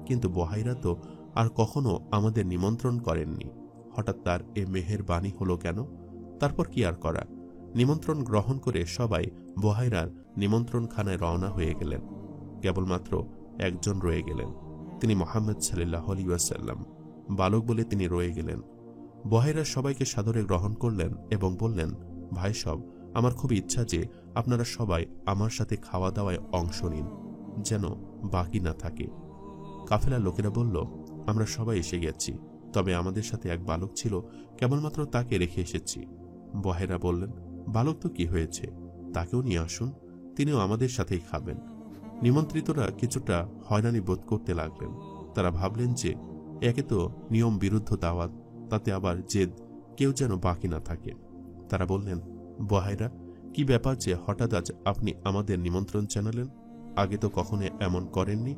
কিন্তু বহাইরা তো আর কখনো আমাদের নিমন্ত্রণ করেননি। হঠাৎ তার এ মেহেরবানি হলো কেন? তারপর কি আর করা, নিমন্ত্রণ গ্রহণ করে সবাই বহাইরার নিমন্ত্রণখানায় রওনা হয়ে গেলেন। কেবলমাত্র একজন রয়ে গেলেন, তিনি মুহাম্মদ সাল্লাল্লাহু আলাইহি ওয়াসাল্লাম। বালক বলে তিনি রয়ে গেলেন। বহাইরা সবাইকে সাদরে গ্রহণ করলেন এবং বললেন, ভাই সব, আমার খুব ইচ্ছা যে আপনারা সবাই আমার সাথে খাওয়া দাওয়ায় অংশ নিন, যেন বাকি না থাকে। কাফেলার লোকেরা বলল, আমরা সবাই এসে গেছি, তবে আমাদের সাথে এক বালক ছিল, কেবলমাত্র তাকে রেখে এসেছি। বহাইরা বললেন, বালক তো কি হয়েছে, তাকেও নিয়ে আসুন, তিনিও আমাদের সাথেই খাবেন। নিমন্ত্রিতরা কিছুটা হয়রানি বোধ করতে লাগলেন। তারা ভাবলেন যে একে তো নিয়ম বিরুদ্ধ দাওয়াত, তাতে আবার জেদ, কেউ যেন বাকি না থাকে। তারা বললেন, বহাইরা, কি ব্যাপার যে হঠাৎ আজ আপনি আমাদের নিমন্ত্রণ জানালেন? আগে তো কখনো এমন করেননি।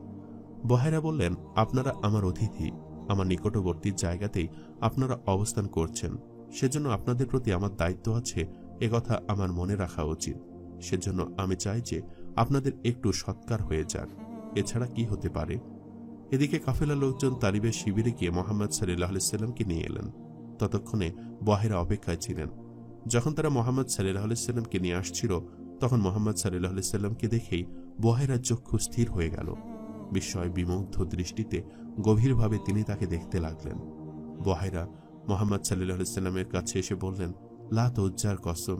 বহাইরা বললেন, আপনারা আমার অতিথি, আমার নিকটবর্তী জায়গাতেই আপনারা অবস্থান করছেন, সেজন্য আপনাদের প্রতি আমার দায়িত্ব আছে, একথা আমার মনে রাখা উচিত। সেজন্য আমি চাই যে আপনাদের একটু সৎকার হয়ে যাক, এছাড়া কি হতে পারে। এদিকে কাফেলা লোকজন তালিবের শিবিরে গিয়ে মুহাম্মদ সাল্লাল্লাহু আলাইহি সাল্লামকে নিয়ে এলেন। ততক্ষণে বহাইরা অপেক্ষায় ছিলেন। যখন তারা মুহাম্মদ সাল্লাল্লাহু আলাইহি সাল্লামকে নিয়ে আসছিল, তখন মুহাম্মদ সাল্লাল্লাহু আলাইহি সাল্লামকে দেখেই বহাইরার চক্ষু স্থির হয়ে গেল। বিস্ময় বিমুগ্ধ দৃষ্টিতে গভীরভাবে তিনি তাকে দেখতে লাগলেন। বহাইরা মুহাম্মদ সাল্লাল্লাহু আলাইহি সাল্লামের কাছে এসে বললেন, লাত উজ্জার কসম,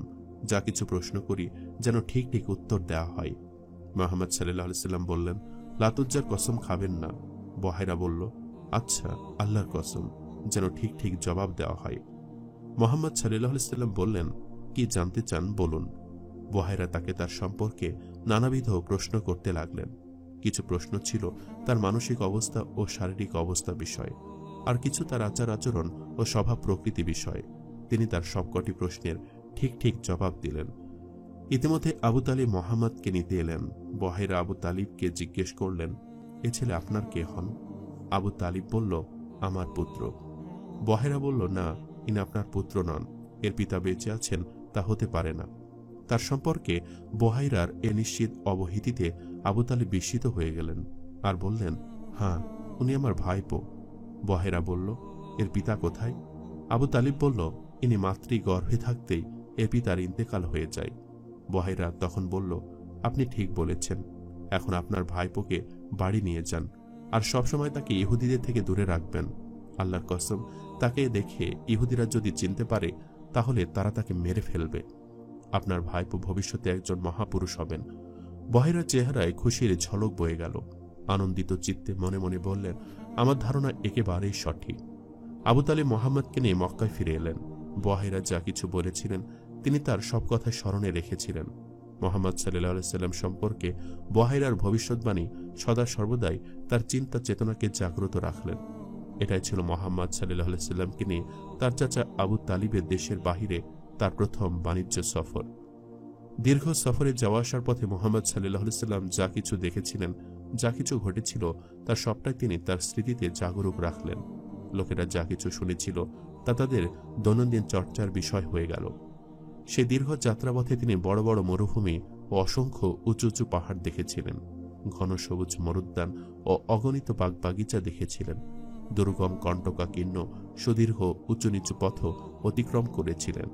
যা কিছু প্রশ্ন করি যেন ঠিক ঠিক উত্তর দেওয়া হয়। মুহাম্মদ সাল্লাল্লাহু আলাইহি সাল্লাম বললেন, লাত উজ্জার কসম খাবেন না। বহাইরা বলল, আচ্ছা, আল্লাহর কসম, যেন ঠিক ঠিক জবাব দেওয়া হয়। মুহাম্মদ সাল্লাল্লাহু আলাইহি সাল্লাম বললেন, কি জানতে চান বলুন। বহাইরা তাকে তার সম্পর্কে নানাবিধ প্রশ্ন করতে লাগলেন। কিছু প্রশ্ন ছিল তার মানসিক অবস্থা ও শারীরিক অবস্থা বিষয়, আর কিছু তার আচার আচরণ ও স্বভাব প্রকৃতি বিষয়। তিনি তার সবকটি প্রশ্নের ঠিক ঠিক জবাব দিলেন। ইতিমধ্যে আবু তালিব মুহাম্মদকে নিতে এলেন। বহাইরা আবু তালিবকে জিজ্ঞেস করলেন, এ ছেলে আপনার কে হন? আবু তালিব বলল, আমার পুত্র। বহাইরা বলল, না, ইনি আপনার পুত্র নন, এর পিতা বেঁচে আছেন, তা হতে পারে না। তার সম্পর্কে বহাইরার এ নিশ্চিত অবহিতিতে আবু তালিব বিস্মিত হয়ে গেলেন আর বললেন, হ্যাঁ, উনি আমার ভাইপো। বহেরা বলল, এর পিতা কোথায়? আবু তালিব বলল, ইনি মাতৃ গর্ভে থাকতেই এর পিতার ইন্তেকাল হয়ে যায়। বহেরা তখন বলল, আপনি ঠিক বলেছেন, এখন আপনার ভাইপোকে বাড়ি নিয়ে যান, আর সবসময় তাকে ইহুদিদের থেকে দূরে রাখবেন। আল্লাহর কসম, তাকে দেখে ইহুদিরা যদি চিনতে পারে তাহলে তারা তাকে মেরে ফেলবে। আপনার ভাইপো ভবিষ্যতে একজন মহাপুরুষ হবেন। বহেরার চেহারায় খুশির ঝলক বয়ে গেল। আনন্দিত চিত্তে মনে মনে বললেন, আমার ধারণা একেবারেই সঠিক। আবু তালিব মোহাম্মদকে নিয়ে মক্কায় ফিরে এলেন। বহেরা যা কিছু বলেছিলেন তিনি তার সব কথা স্মরণে রেখেছিলেন। মোহাম্মদ সাল্লাল্লাহু আলাইহি সাল্লাম সম্পর্কে বহেরার ভবিষ্যৎবাণী সদা সর্বদাই তার চিন্তা চেতনাকে জাগ্রত রাখলেন। এটাই ছিল মোহাম্মদ সাল্লাল্লাহু আলাইহি সাল্লামকে নিয়ে তার চাচা আবু তালিবের দেশের বাহিরে তার প্রথম বাণিজ্য সফর। দীর্ঘ সফরে যাওয়া আসার পথে মোহাম্মদ সাল্লাল্লাহু আলাইহি সাল্লাম যা কিছু দেখেছিলেন, যা কিছু ঘটেছিল, তার সবটাই তিনি তার স্মৃতিতে জাগরুক রাখলেন। লোকেরা যা কিছু শুনেছিল তা তাদের দৈনন্দিন চর্চার বিষয় হয়ে গেল। সে দীর্ঘ যাত্রাপথে তিনি বড় বড় মরুভূমি ও অসংখ্য উঁচু উঁচু পাহাড় দেখেছিলেন, ঘন সবুজ মরুদ্যান ও অগণিত বাগবাগিচা দেখেছিলেন। দুর্গম কণ্টকাকীর্ণ সুদীর্ঘ উঁচু নিচু পথ অতিক্রম করেছিলেন।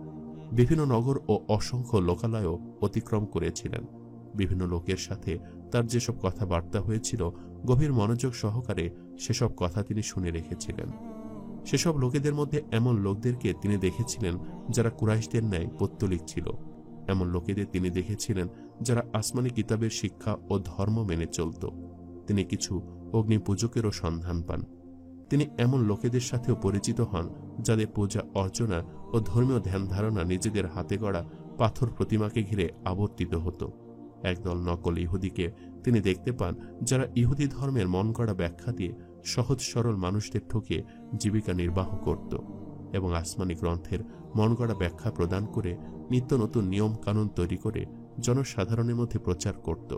বিভিন্ন নগর ও অসংখ্য লোকালয়ও অতিক্রম করেছিলেন। বিভিন্ন লোকের সাথে তার যেসব কথাবার্তা হয়েছিল, গভীর মনোযোগ সহকারে সেসব কথা তিনি শুনে রেখেছিলেন। সেসব লোকেদের মধ্যে এমন লোকদেরকে তিনি দেখেছিলেন যারা কুরাইশদের ন্যায় পৌত্তলিক ছিল। এমন লোকেদের তিনি দেখেছিলেন যারা আসমানি কিতাবের শিক্ষা ও ধর্ম মেনে চলত। তিনি কিছু অগ্নি পূজকেরও সন্ধান পান। তিনি এমন লোকেদের সাথেও পরিচিত হন যাদের পূজা অর্চনা ও ধর্মীয় ধ্যান ধারণা নিজেদের হাতে গড়া পাথর প্রতিমাকে ঘিরে আবর্তিত হতো। একদল নকল ইহুদিকে তিনি দেখতে পান যারা ইহুদি ধর্মের মন গড়া ব্যাখ্যা দিয়ে সহজ সরল মানুষদের ঠকিয়ে জীবিকা নির্বাহ করত এবং আসমানি গ্রন্থের মন গড়া ব্যাখ্যা প্রদান করে নিত্য নতুন নিয়ম কানুন তৈরি করে জনসাধারণের মধ্যে প্রচার করত।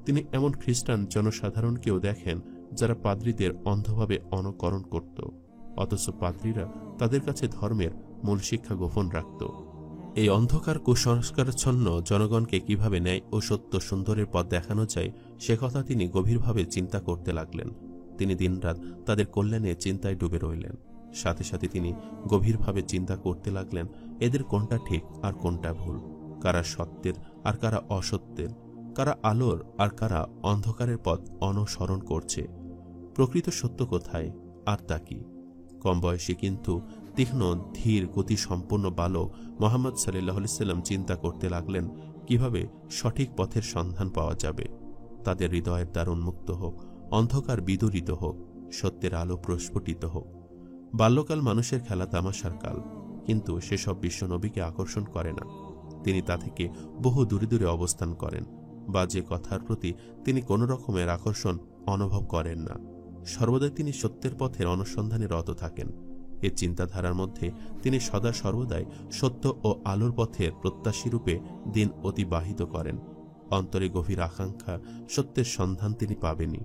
তিনি এমন খ্রিস্টান জনসাধারণকেও দেখেন যারা পাদ্রীদের অন্ধভাবে অনুকরণ করত, অথচ পাদ্রীরা তাদের কাছে ধর্মের মূল শিক্ষা গোপন রাখত। এই অন্ধকার কুসংস্কারচ্ছন্ন জনগণকে কিভাবে ন্যায় ও সত্য সুন্দরের পথ দেখানো যায় সে কথা তিনি গভীরভাবে চিন্তা করতে লাগলেন। তিনি দিনরাত তাদের কল্যাণে চিন্তায় ডুবে রইলেন। সাথে সাথে তিনি গভীরভাবে চিন্তা করতে লাগলেন এদের কোনটা ঠিক আর কোনটা ভুল, কারা সত্যের আর কারা অসত্যের, কারা আলোর আর কারা অন্ধকারের পথ অনুসরণ করছে। প্রকৃত সত্য কোথায় আর তা কি? কম বয়সী কিন্তু তীক্ষ্ণ ধীর গতি সম্পন্ন বালক মোহাম্মদ সাল্লাল্লাহু আলাইহি সাল্লাম চিন্তা করতে লাগলেন কিভাবে সঠিক পথের সন্ধান পাওয়া যাবে। তাদের হৃদয়ের দ্বার উন্মুক্ত হোক, অন্ধকার বিদূরিত হোক, সত্যের আলো প্রস্ফুটিত হোক। বাল্যকাল মানুষের খেলা তামাশার কাল, কিন্তু সেসব বিশ্বনবীকে আকর্ষণ করে না। তিনি তা থেকে বহু দূরে দূরে অবস্থান করেন, বা যে কথার প্রতি তিনি কোনো রকমের আকর্ষণ অনুভব করেন না। সর্বদাই তিনি সত্যের পথের অনুসন্ধানে রত থাকেন। এ চিন্তাধারার মধ্যে তিনি সদা সর্বদাই সত্য ও আলোর পথের প্রত্যাশী রূপে দিন অতিবাহিত করেন। অন্তরে গভীর আকাঙ্ক্ষা, সত্যের সন্ধান তিনি পাবেনই।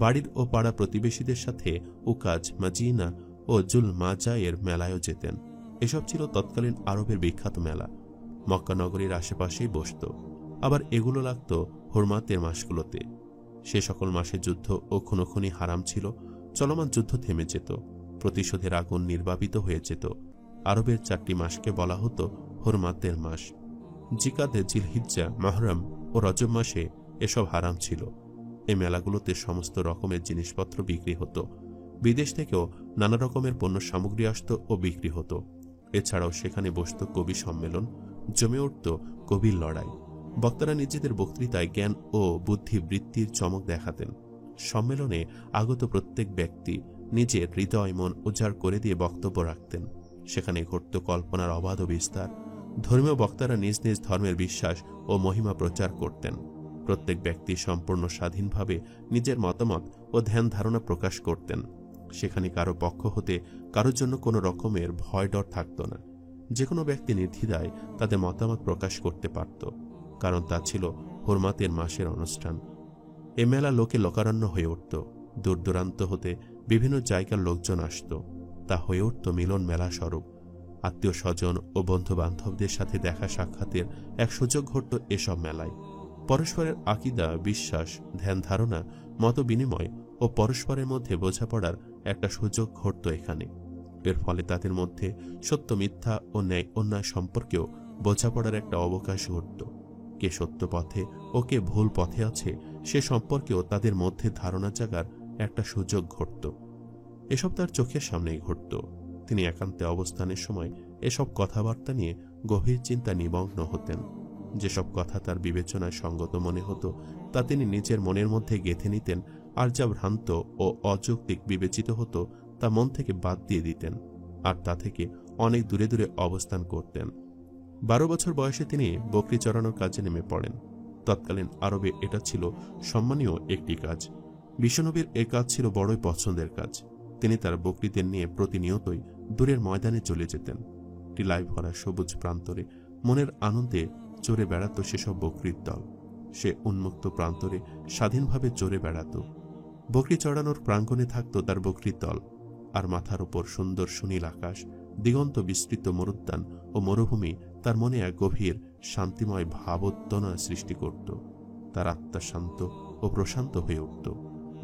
বাড়ির ও পাড়া প্রতিবেশীদের সাথে উকাজ, মাজিনা ও জুল মাজায়ের মেলায়ও যেতেন। এসব ছিল তৎকালীন আরবের বিখ্যাত মেলা। মক্কা নগরীর আশেপাশেই বসত। আবার এগুলো লাগত হুরমাতের মাসগুলোতে। সে সকল মাসে যুদ্ধ ও খুনোখুনি হারাম ছিল। চলমান যুদ্ধ থেমে যেত, প্রতিশোধের আগুন নির্বাপিত হয়ে যেত। আরবের 4টি মাসকে বলা হতো হুরমাতের মাস। জিকাদে, জিলহিজ্জা, মুহররম ও রজব মাসে এসব হারাম ছিল। এই মেলাগুলোতে সমস্ত রকমের জিনিসপত্র বিক্রি হতো। বিদেশ থেকেও নানা রকমের পণ্য সামগ্রী আসত ও বিক্রি হতো। এছাড়াও সেখানে বসত কবি সম্মেলন, জমে উঠত কবির লড়াই। বক্তারা নিজেদের বক্তৃতায় জ্ঞান ও বুদ্ধি বৃত্তির চমক দেখাতেন। সম্মেলনে আগত প্রত্যেক ব্যক্তি নিজের হৃদয় মন উজাড় করে দিয়ে বক্তব্য রাখতেন। সেখানে ঘটত কল্পনার অবাধ বিস্তার। ধর্মীয় বক্তারা নিজ নিজ ধর্মের বিশ্বাস ও মহিমা প্রচার করতেন। প্রত্যেক ব্যক্তি সম্পূর্ণ স্বাধীনভাবে নিজের মতামত ও ধ্যান ধারণা প্রকাশ করতেন। সেখানে কারো পক্ষ হতে কারোর জন্য কোনো রকমের ভয় ডর থাকত না। যে কোনো ব্যক্তি নির্দ্বিধায় তাদের মতামত প্রকাশ করতে পারত, কারণ তা ছিল হুরমাতের মাসের অনুষ্ঠান। এ মেলা লোকে লোকারণ্য হয়ে উঠত। দূর দূরান্ত হতে বিভিন্ন জায়গার লোকজন আসত। তা হয়ে উঠত মিলন মেলা স্বরূপ। আত্মীয় স্বজন ও বন্ধু বান্ধবদের সাথে দেখা সাক্ষাতের এক সুযোগ ঘটত এসব মেলায়। পরস্পরের আকিদা, বিশ্বাস, ধ্যান ধারণা, মত বিনিময় ও পরস্পরের মধ্যে বোঝাপড়ার একটা সুযোগ ঘটত এখানে। এর ফলে তাদের মধ্যে সত্য মিথ্যা ও ন্যায় অন্যায় সম্পর্কেও বোঝাপড়ার একটা অবকাশ ঘটত। কে সত্য পথে ও কে ভুল পথে আছে সে সম্পর্কেও তাদের মধ্যে ধারণা জাগার একটা সুযোগ ঘটত। এসব তার চোখের সামনেই ঘটত। তিনি একান্তে অবস্থানের সময় এসব কথাবার্তা নিয়ে গভীর চিন্তা নিমগ্ন হতেন। যেসব কথা তার বিবেচনায় সঙ্গত মনে হতো তা তিনি নিজের মনের মধ্যে গেঁথে নিতেন, আর যা ভ্রান্ত ও অযৌক্তিক বিবেচিত হতো তা মন থেকে বাদ দিয়ে দিতেন, আর তা থেকে অনেক দূরে দূরে অবস্থান করতেন। 12 বছর বয়সে তিনি বকরি চড়ানোর কাজে নেমে পড়েন। তৎকালীন আরবে এটা ছিল সম্মানীয় একটি কাজ। বিশ্বনবীর এ কাজ ছিল বড়ই পছন্দের কাজ। তিনি তার বকরিদের নিয়ে প্রতিনিয়তই দূরের ময়দানে চলে যেতেন। টিলায় ভরা সবুজ প্রান্তরে মনের আনন্দে চড়ে বেড়াত সেসব বকরির দল। সে উন্মুক্ত প্রান্তরে স্বাধীনভাবে চড়ে বেড়াত। বকরি চড়ানোর প্রাঙ্গণে থাকত তার বকরির দল, আর মাথার উপর সুন্দর সুনীল আকাশ, দিগন্ত বিস্তৃত মরুদ্যান ও মরুভূমি তার মনে এক গভীর শান্তিময় ভাবোদ্দনা সৃষ্টি করত। তার আত্মা শান্ত ও প্রশান্ত হয়ে উঠত।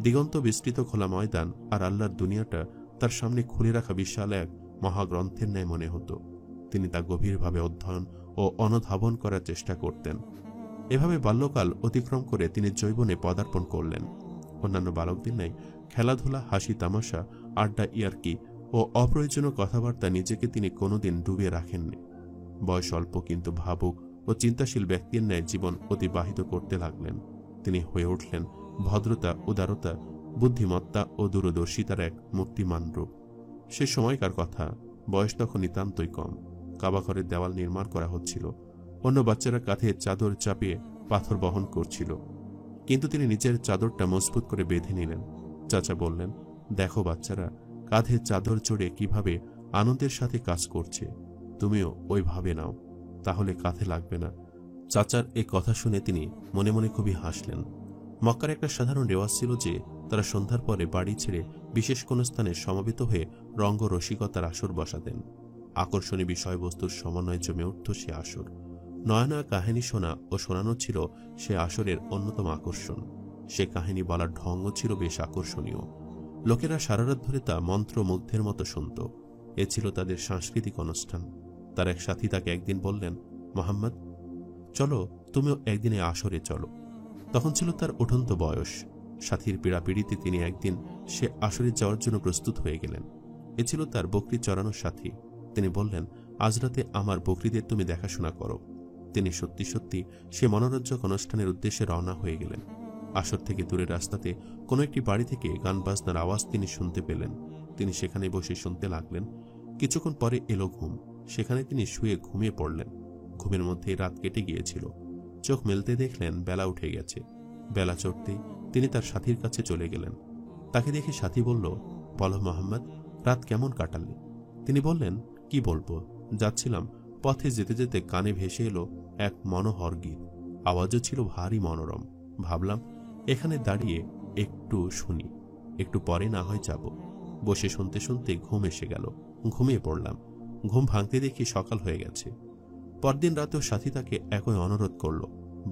দিগন্ত বিস্তৃত খোলা ময়দান আর আল্লাহর দুনিয়াটা তার সামনে খুলে রাখা বিশাল এক মহাগ্রন্থের ন্যায় মনে হতো। তিনি তা গভীরভাবে অধ্যয়ন ও অনুধাবন করার চেষ্টা করতেন। এভাবে বাল্যকাল অতিক্রম করে তিনি যৌবনে পদার্পণ করলেন। অন্যান্য বালকদের ন্যায় খেলাধুলা, হাসি তামাশা, আড্ডা, ইয়ার্কি ও অপ্রয়োজনীয় কথাবার্তা নিজেকে তিনি কোনোদিন ডুবিয়ে রাখেননি। বয়স অল্প কিন্তু ভাবুক ও চিন্তাশীল ব্যক্তির ন্যায় জীবন অতিবাহিত করতে লাগলেন। তিনি হয়ে উঠলেন ভদ্রতা, উদারতা, বুদ্ধিমত্তা ও দূরদর্শিতার এক মূর্তিমান রূপ। সে সময়কার কথা, বয়স তখন নিতান্তই কম। কাবাঘরের দেওয়াল নির্মাণ করা হচ্ছিল। অন্য বাচ্চারা কাঁধে চাদর চাপিয়ে পাথর বহন করছিল, কিন্তু তিনি নিজের চাদরটা মজবুত করে বেঁধে নিলেন। চাচা বললেন, দেখো বাচ্চারা কাঁধে চাদর চড়ে কিভাবে আনন্দের সাথে কাজ করছে, তুমিও ওইভাবে নাও, তাহলে কাঁধে লাগবে না। চাচার এ কথা শুনে তিনি মনে মনে খুবই হাসলেন। মক্কার একটা সাধারণ রেওয়াজ ছিল যে তারা সন্ধ্যার পরে বাড়ি ছেড়ে বিশেষ কোনো স্থানে সমবেত হয়ে রঙ্গ রসিকতার আসর বসাতেন। আকর্ষণীয় বিষয়বস্তুর সমন্বয়ে জমে উঠত সে আসর। নয়া নয়া কাহিনী শোনা ও শোনানো ছিল সে আসরের অন্যতম আকর্ষণ। সে কাহিনী বলার ঢঙ্গ ছিল বেশ আকর্ষণীয়। লোকেরা সারারাত ধরে তা মন্ত্রমুগ্ধের মতো শুনত। এ ছিল তাদের সাংস্কৃতিক অনুষ্ঠান। তার এক সাথী তাকে একদিন বললেন, মোহাম্মদ, চলো তুমিও একদিনে আসরে চলো। তখন ছিল তার উঠন্ত বয়স। সাথীর পীড়াপিড়িতে তিনি একদিন সে আসরে যাওয়ার জন্য প্রস্তুত হয়ে গেলেন। এ ছিল তার বকরি চড়ানোর সাথী। তিনি বললেন, আজ রাতে আমার বকরিদের তুমি দেখাশোনা করো। তিনি সত্যি সত্যি সে মনোরঞ্জক অনুষ্ঠানের উদ্দেশ্যে রওনা হয়ে গেলেন। আসর থেকে দূরের রাস্তাতে কোনো একটি বাড়ি থেকে গান বাজনার আওয়াজ তিনি শুনতে পেলেন। তিনি সেখানে বসে শুনতে লাগলেন। কিছুক্ষণ পরে এলো ঘুম। সেখানে তিনি শুয়ে ঘুমিয়ে পড়লেন। ঘুমের মধ্যেই রাত কেটে গিয়েছিল। চোখ মেলতে দেখলেন বেলা উঠে গেছে। বেলা চড়তেই তিনি তার সাথীর কাছে চলে গেলেন। তাকে দেখে সাথী বলল, বলো মোহাম্মদ, রাত কেমন কাটালে? তিনি বললেন, কি বলবো, যাচ্ছিলাম, পথে যেতে যেতে কানে ভেসে এলো এক মনোহর গীত। আওয়াজও ছিল ভারী মনোরম। ভাবলাম এখানে দাঁড়িয়ে একটু শুনি, একটু পরে না হয় যাব। বসে শুনতে শুনতে ঘুম এসে গেল। ঘুমিয়ে পড়লাম। ঘুম ভাঙতে দেখি সকাল হয়ে গেছে। পরদিন রাতেও সাথী তাকে একই অনুরোধ করল।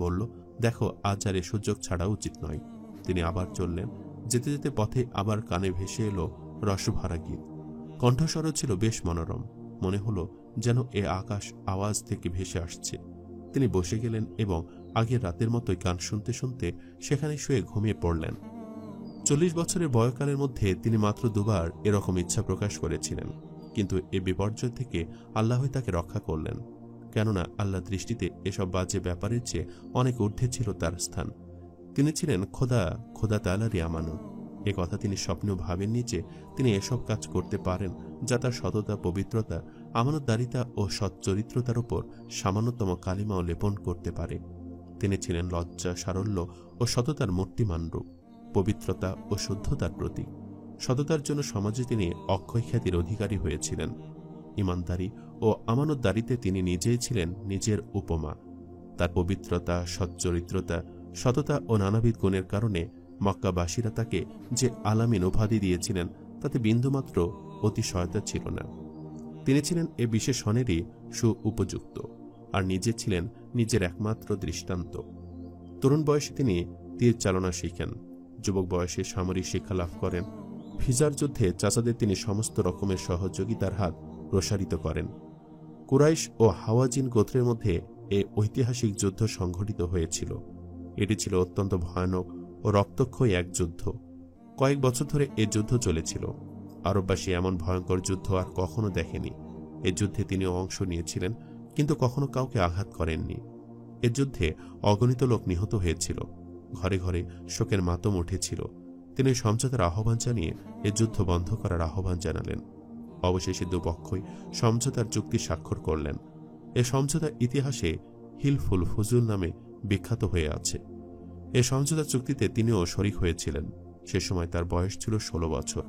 বলল, দেখো আজ আর এ সুযোগ ছাড়া উচিত নয়। তিনি আবার চললেন। যেতে যেতে পথে আবার কানে ভেসে এলো রসভরা গীত। কণ্ঠস্বরও ছিল বেশ মনোরম। মনে হলো যেন এ আকাশ আওয়াজ থেকে ভেসে আসছে। তিনি বসে গেলেন এবং আগের রাতের মতোই গান শুনতে শুনতে সেখানে শুয়ে ঘুমিয়ে পড়লেন। 40 বছরের বয়কালের মধ্যে তিনি মাত্র দুবার এরকম ইচ্ছা প্রকাশ করেছিলেন, কিন্তু এ বিপর্যয় থেকে আল্লাহ তাকে রক্ষা করলেন। কেননা আল্লাহ দৃষ্টিতে এসব বাজে ব্যাপারের চেয়ে অনেক ঊর্ধ্বে ছিল তার স্থান। তিনি ছিলেন খোদা তাআলারই আমানত। এ কথা তিনি স্বপ্নেও ভাবেননি যে তিনি এসব কাজ করতে পারেন যা তার সততা, পবিত্রতা, আমানতদারিতা ও সচ্চরিত্রতার উপর সামান্যতম কালিমাও লেপন করতে পারে। তিনি ছিলেন লজ্জা, সারল্য ও সততার মূর্তিমান রূপ, পবিত্রতা ও শুদ্ধতার প্রতীক। সততার জন্য সমাজে তিনি অক্ষয় খ্যাতির অধিকারী হয়েছিলেন। ইমানদারি ও আমানতদারিতে তিনি নিজেই ছিলেন নিজের উপমা। তার পবিত্রতা, সচ্চরিত্রতা, সততা ও নানাবিধ গুণের কারণে মক্কাবাসীরা তাকে যে আলামিন উপাধি দিয়েছিলেন তাতে বিন্দুমাত্র অতিশয়তা ছিল না। তিনি ছিলেন এ বিশেষণেরই উপযুক্ত, আর নিজে ছিলেন নিজের একমাত্র দৃষ্টান্ত। তরুণ বয়সে তিনি তীর চালনা শিখেন। যুবক বয়সে সামরিক শিক্ষা লাভ করেন। ফিজার যুদ্ধে চাচাদের তিনি সমস্ত রকমের সহযোগিতার হাত প্রসারিত করেন। কুরাইশ ও হাওয়াজিন গোত্রের মধ্যে এই ঐতিহাসিক যুদ্ধ সংঘটিত হয়েছিল। এটি ছিল অত্যন্ত ভয়ানক ও রক্তক্ষয়ী এক যুদ্ধ। কয়েক বছর ধরে এ যুদ্ধ চলেছিল। আরববাসী এমন ভয়ঙ্কর যুদ্ধ আর কখনো দেখেনি। এ যুদ্ধে তিনিও অংশ নিয়েছিলেন, কিন্তু কখনো কাউকে আঘাত করেননি। এ যুদ্ধে অগণিত লোক নিহত হয়েছিল। ঘরে ঘরে শোকের মাতম উঠেছিল। তিনি সমঝোতার আহ্বান জানিয়ে এ যুদ্ধ বন্ধ করার আহ্বান জানালেন। অবশেষে দুপক্ষই সমঝোতার চুক্তি স্বাক্ষর করলেন। এ সমঝোতা ইতিহাসে হিলফুল ফুজুল নামে বিখ্যাত হয়ে আছে। এ সমঝোতা চুক্তিতে তিনিও শরিক হয়েছিলেন। সে সময় তার বয়স ছিল 16 বছর।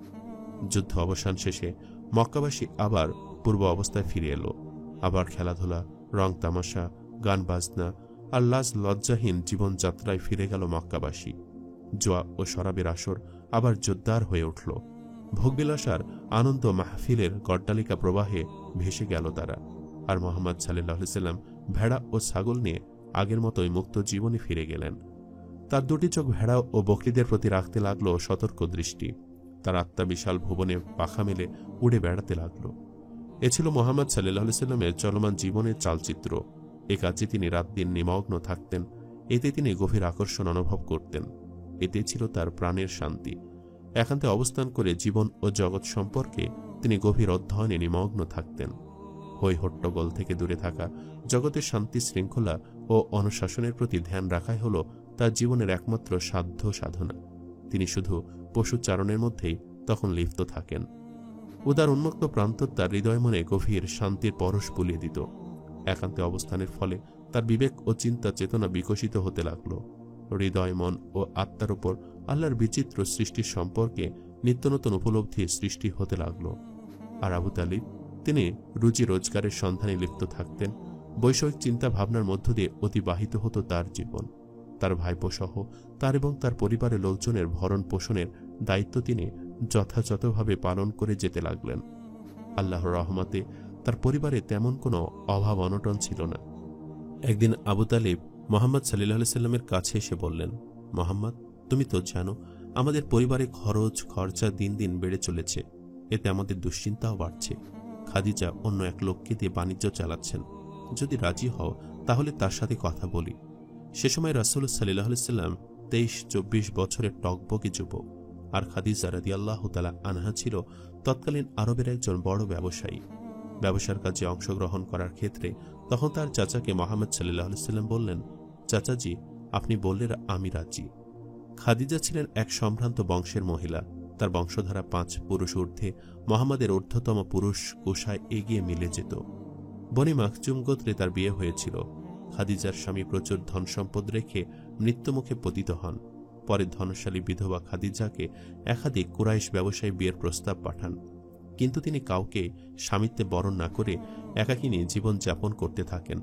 যুদ্ধ অবসান শেষে মক্কাবাসী আবার পূর্ব অবস্থায় ফিরে এলো। আবার খেলাধুলা, রং তামাশা, গান বাজনা আর লাজ লজ্জাহীন জীবনযাত্রায় ফিরে গেল মক্কাবাসী। জোয়া ও শরাবের আসর আবার জোরদার হয়ে উঠল। ভোগবিলাসার আনন্দ মাহফিলের গড্ডালিকা প্রবাহে ভেসে গেল তারা। আর মোহাম্মদ সাল্লাল্লাহু আলাইহি সাল্লাম ভেড়া ও ছাগল নিয়ে আগের মতোই মুক্ত জীবনে ফিরে গেলেন। তার দুটি চোখ ভেড়া ও বকরিদের প্রতি রাখতে লাগলো সতর্ক দৃষ্টি। তার আত্মা বিশাল ভুবনে পাখা মেলে উড়ে বেড়াতে লাগল। এ ছিল মোহাম্মদ সাল্লাল্লাহু আলাইহি সাল্লামের চলমান জীবনের চালচিত্র। এ কাজে তিনি রাত দিন নিমগ্ন থাকতেন। এতে তিনি গভীর আকর্ষণ অনুভব করতেন। এতে ছিল তার প্রাণের শান্তি। একান্তে অবস্থান করে জীবন ও জগৎ সম্পর্কে তিনি গভীর অধ্যয়নে নিমগ্ন থাকতেন। হই হট্টগোল থেকে দূরে থাকা, জগতের শান্তি শৃঙ্খলা ও অনুশাসনের প্রতি ধ্যান রাখাই হল তার জীবনের একমাত্র সাধ্য সাধনা। তিনি শুধু পশুচারণের মধ্যেই তখন লিপ্ত থাকেন। উদার উন্মুক্ত প্রান্তর তার হৃদয় মনে গভীর শান্তির পরশ বুলিয়ে দিত। একান্তে অবস্থানের ফলে তার বিবেক ও চিন্তা চেতনা বিকশিত হতে লাগল। হৃদয়, মন ও আত্মার উপর আল্লাহর বিচিত্র সৃষ্টির সম্পর্কে নিত্য নতুন উপলব্ধি সৃষ্টি হতে লাগল। আর আবু তালিব, তিনি রুজি রোজগারের সন্ধানে লিপ্ত থাকতেন। বৈষয়িক চিন্তা ভাবনার মধ্য দিয়ে অতিবাহিত হতো তার জীবন। তার ভাইপো সহ তার এবং তার পরিবারের লোকজনের ভরণ পোষণের দায়িত্ব তিনি যথাযথভাবে পালন করে যেতে লাগলেন। আল্লাহর রহমতে তার পরিবারে তেমন কোনো অভাব অনটন ছিল না। একদিন আবু তালিব মোহাম্মদ সাল্লাল্লাহু আলাইহি সাল্লামের কাছে এসে বললেন, মোহাম্মদ, তুমি তো জানো আমাদের পরিবারে খরচা দিন দিন বেড়ে চলেছে। এতে আমাদের দুশ্চিন্তাও বাড়ছে। খাদিজা অন্য এক লোককে দিয়ে বাণিজ্য চালাচ্ছেন। যদি রাজি হও তাহলে তার সাথে কথা বলি। সে সময় রাসূল সাল্লাল্লাহু আলাইহি সাল্লাম 23-24 বছরের টকবকে যুবক, আর খাদিজা রাদিয়াল্লাহু তাআলা আনহা ছিল তৎকালীন আরবের একজন বড় ব্যবসায়ী। ব্যবসার কাজে অংশগ্রহণ করার ক্ষেত্রে তখন তার চাচাকে মোহাম্মদ সাল্লাল্লাহু আলাইহি সাল্লাম বললেন, চাচাজি, আপনি বললে আমি রাজি। খাদিজা ছিলেন এক সম্ভ্রান্ত বংশের মহিলা। তার বংশধারা 5 পুরুষ ঊর্ধ্বে মোহাম্মদের ঊর্ধ্বতম পুরুষ কোষায় এগিয়ে মিলে যেত। বনি মাখজুম গোত্রে তার বিয়ে হয়েছিল। খাদিজার স্বামী প্রচুর ধন সম্পদ রেখে মৃত্যুমুখে পতিত হন। পরে ধনশালী বিধবা খাদিজাকে একাধিক কুরাইশ ব্যবসায়ী বিয়ের প্রস্তাব পাঠান, কিন্তু তিনি কাউকে স্বামিত্বে বরণ না করে একাকিনী জীবন যাপন করতে থাকেন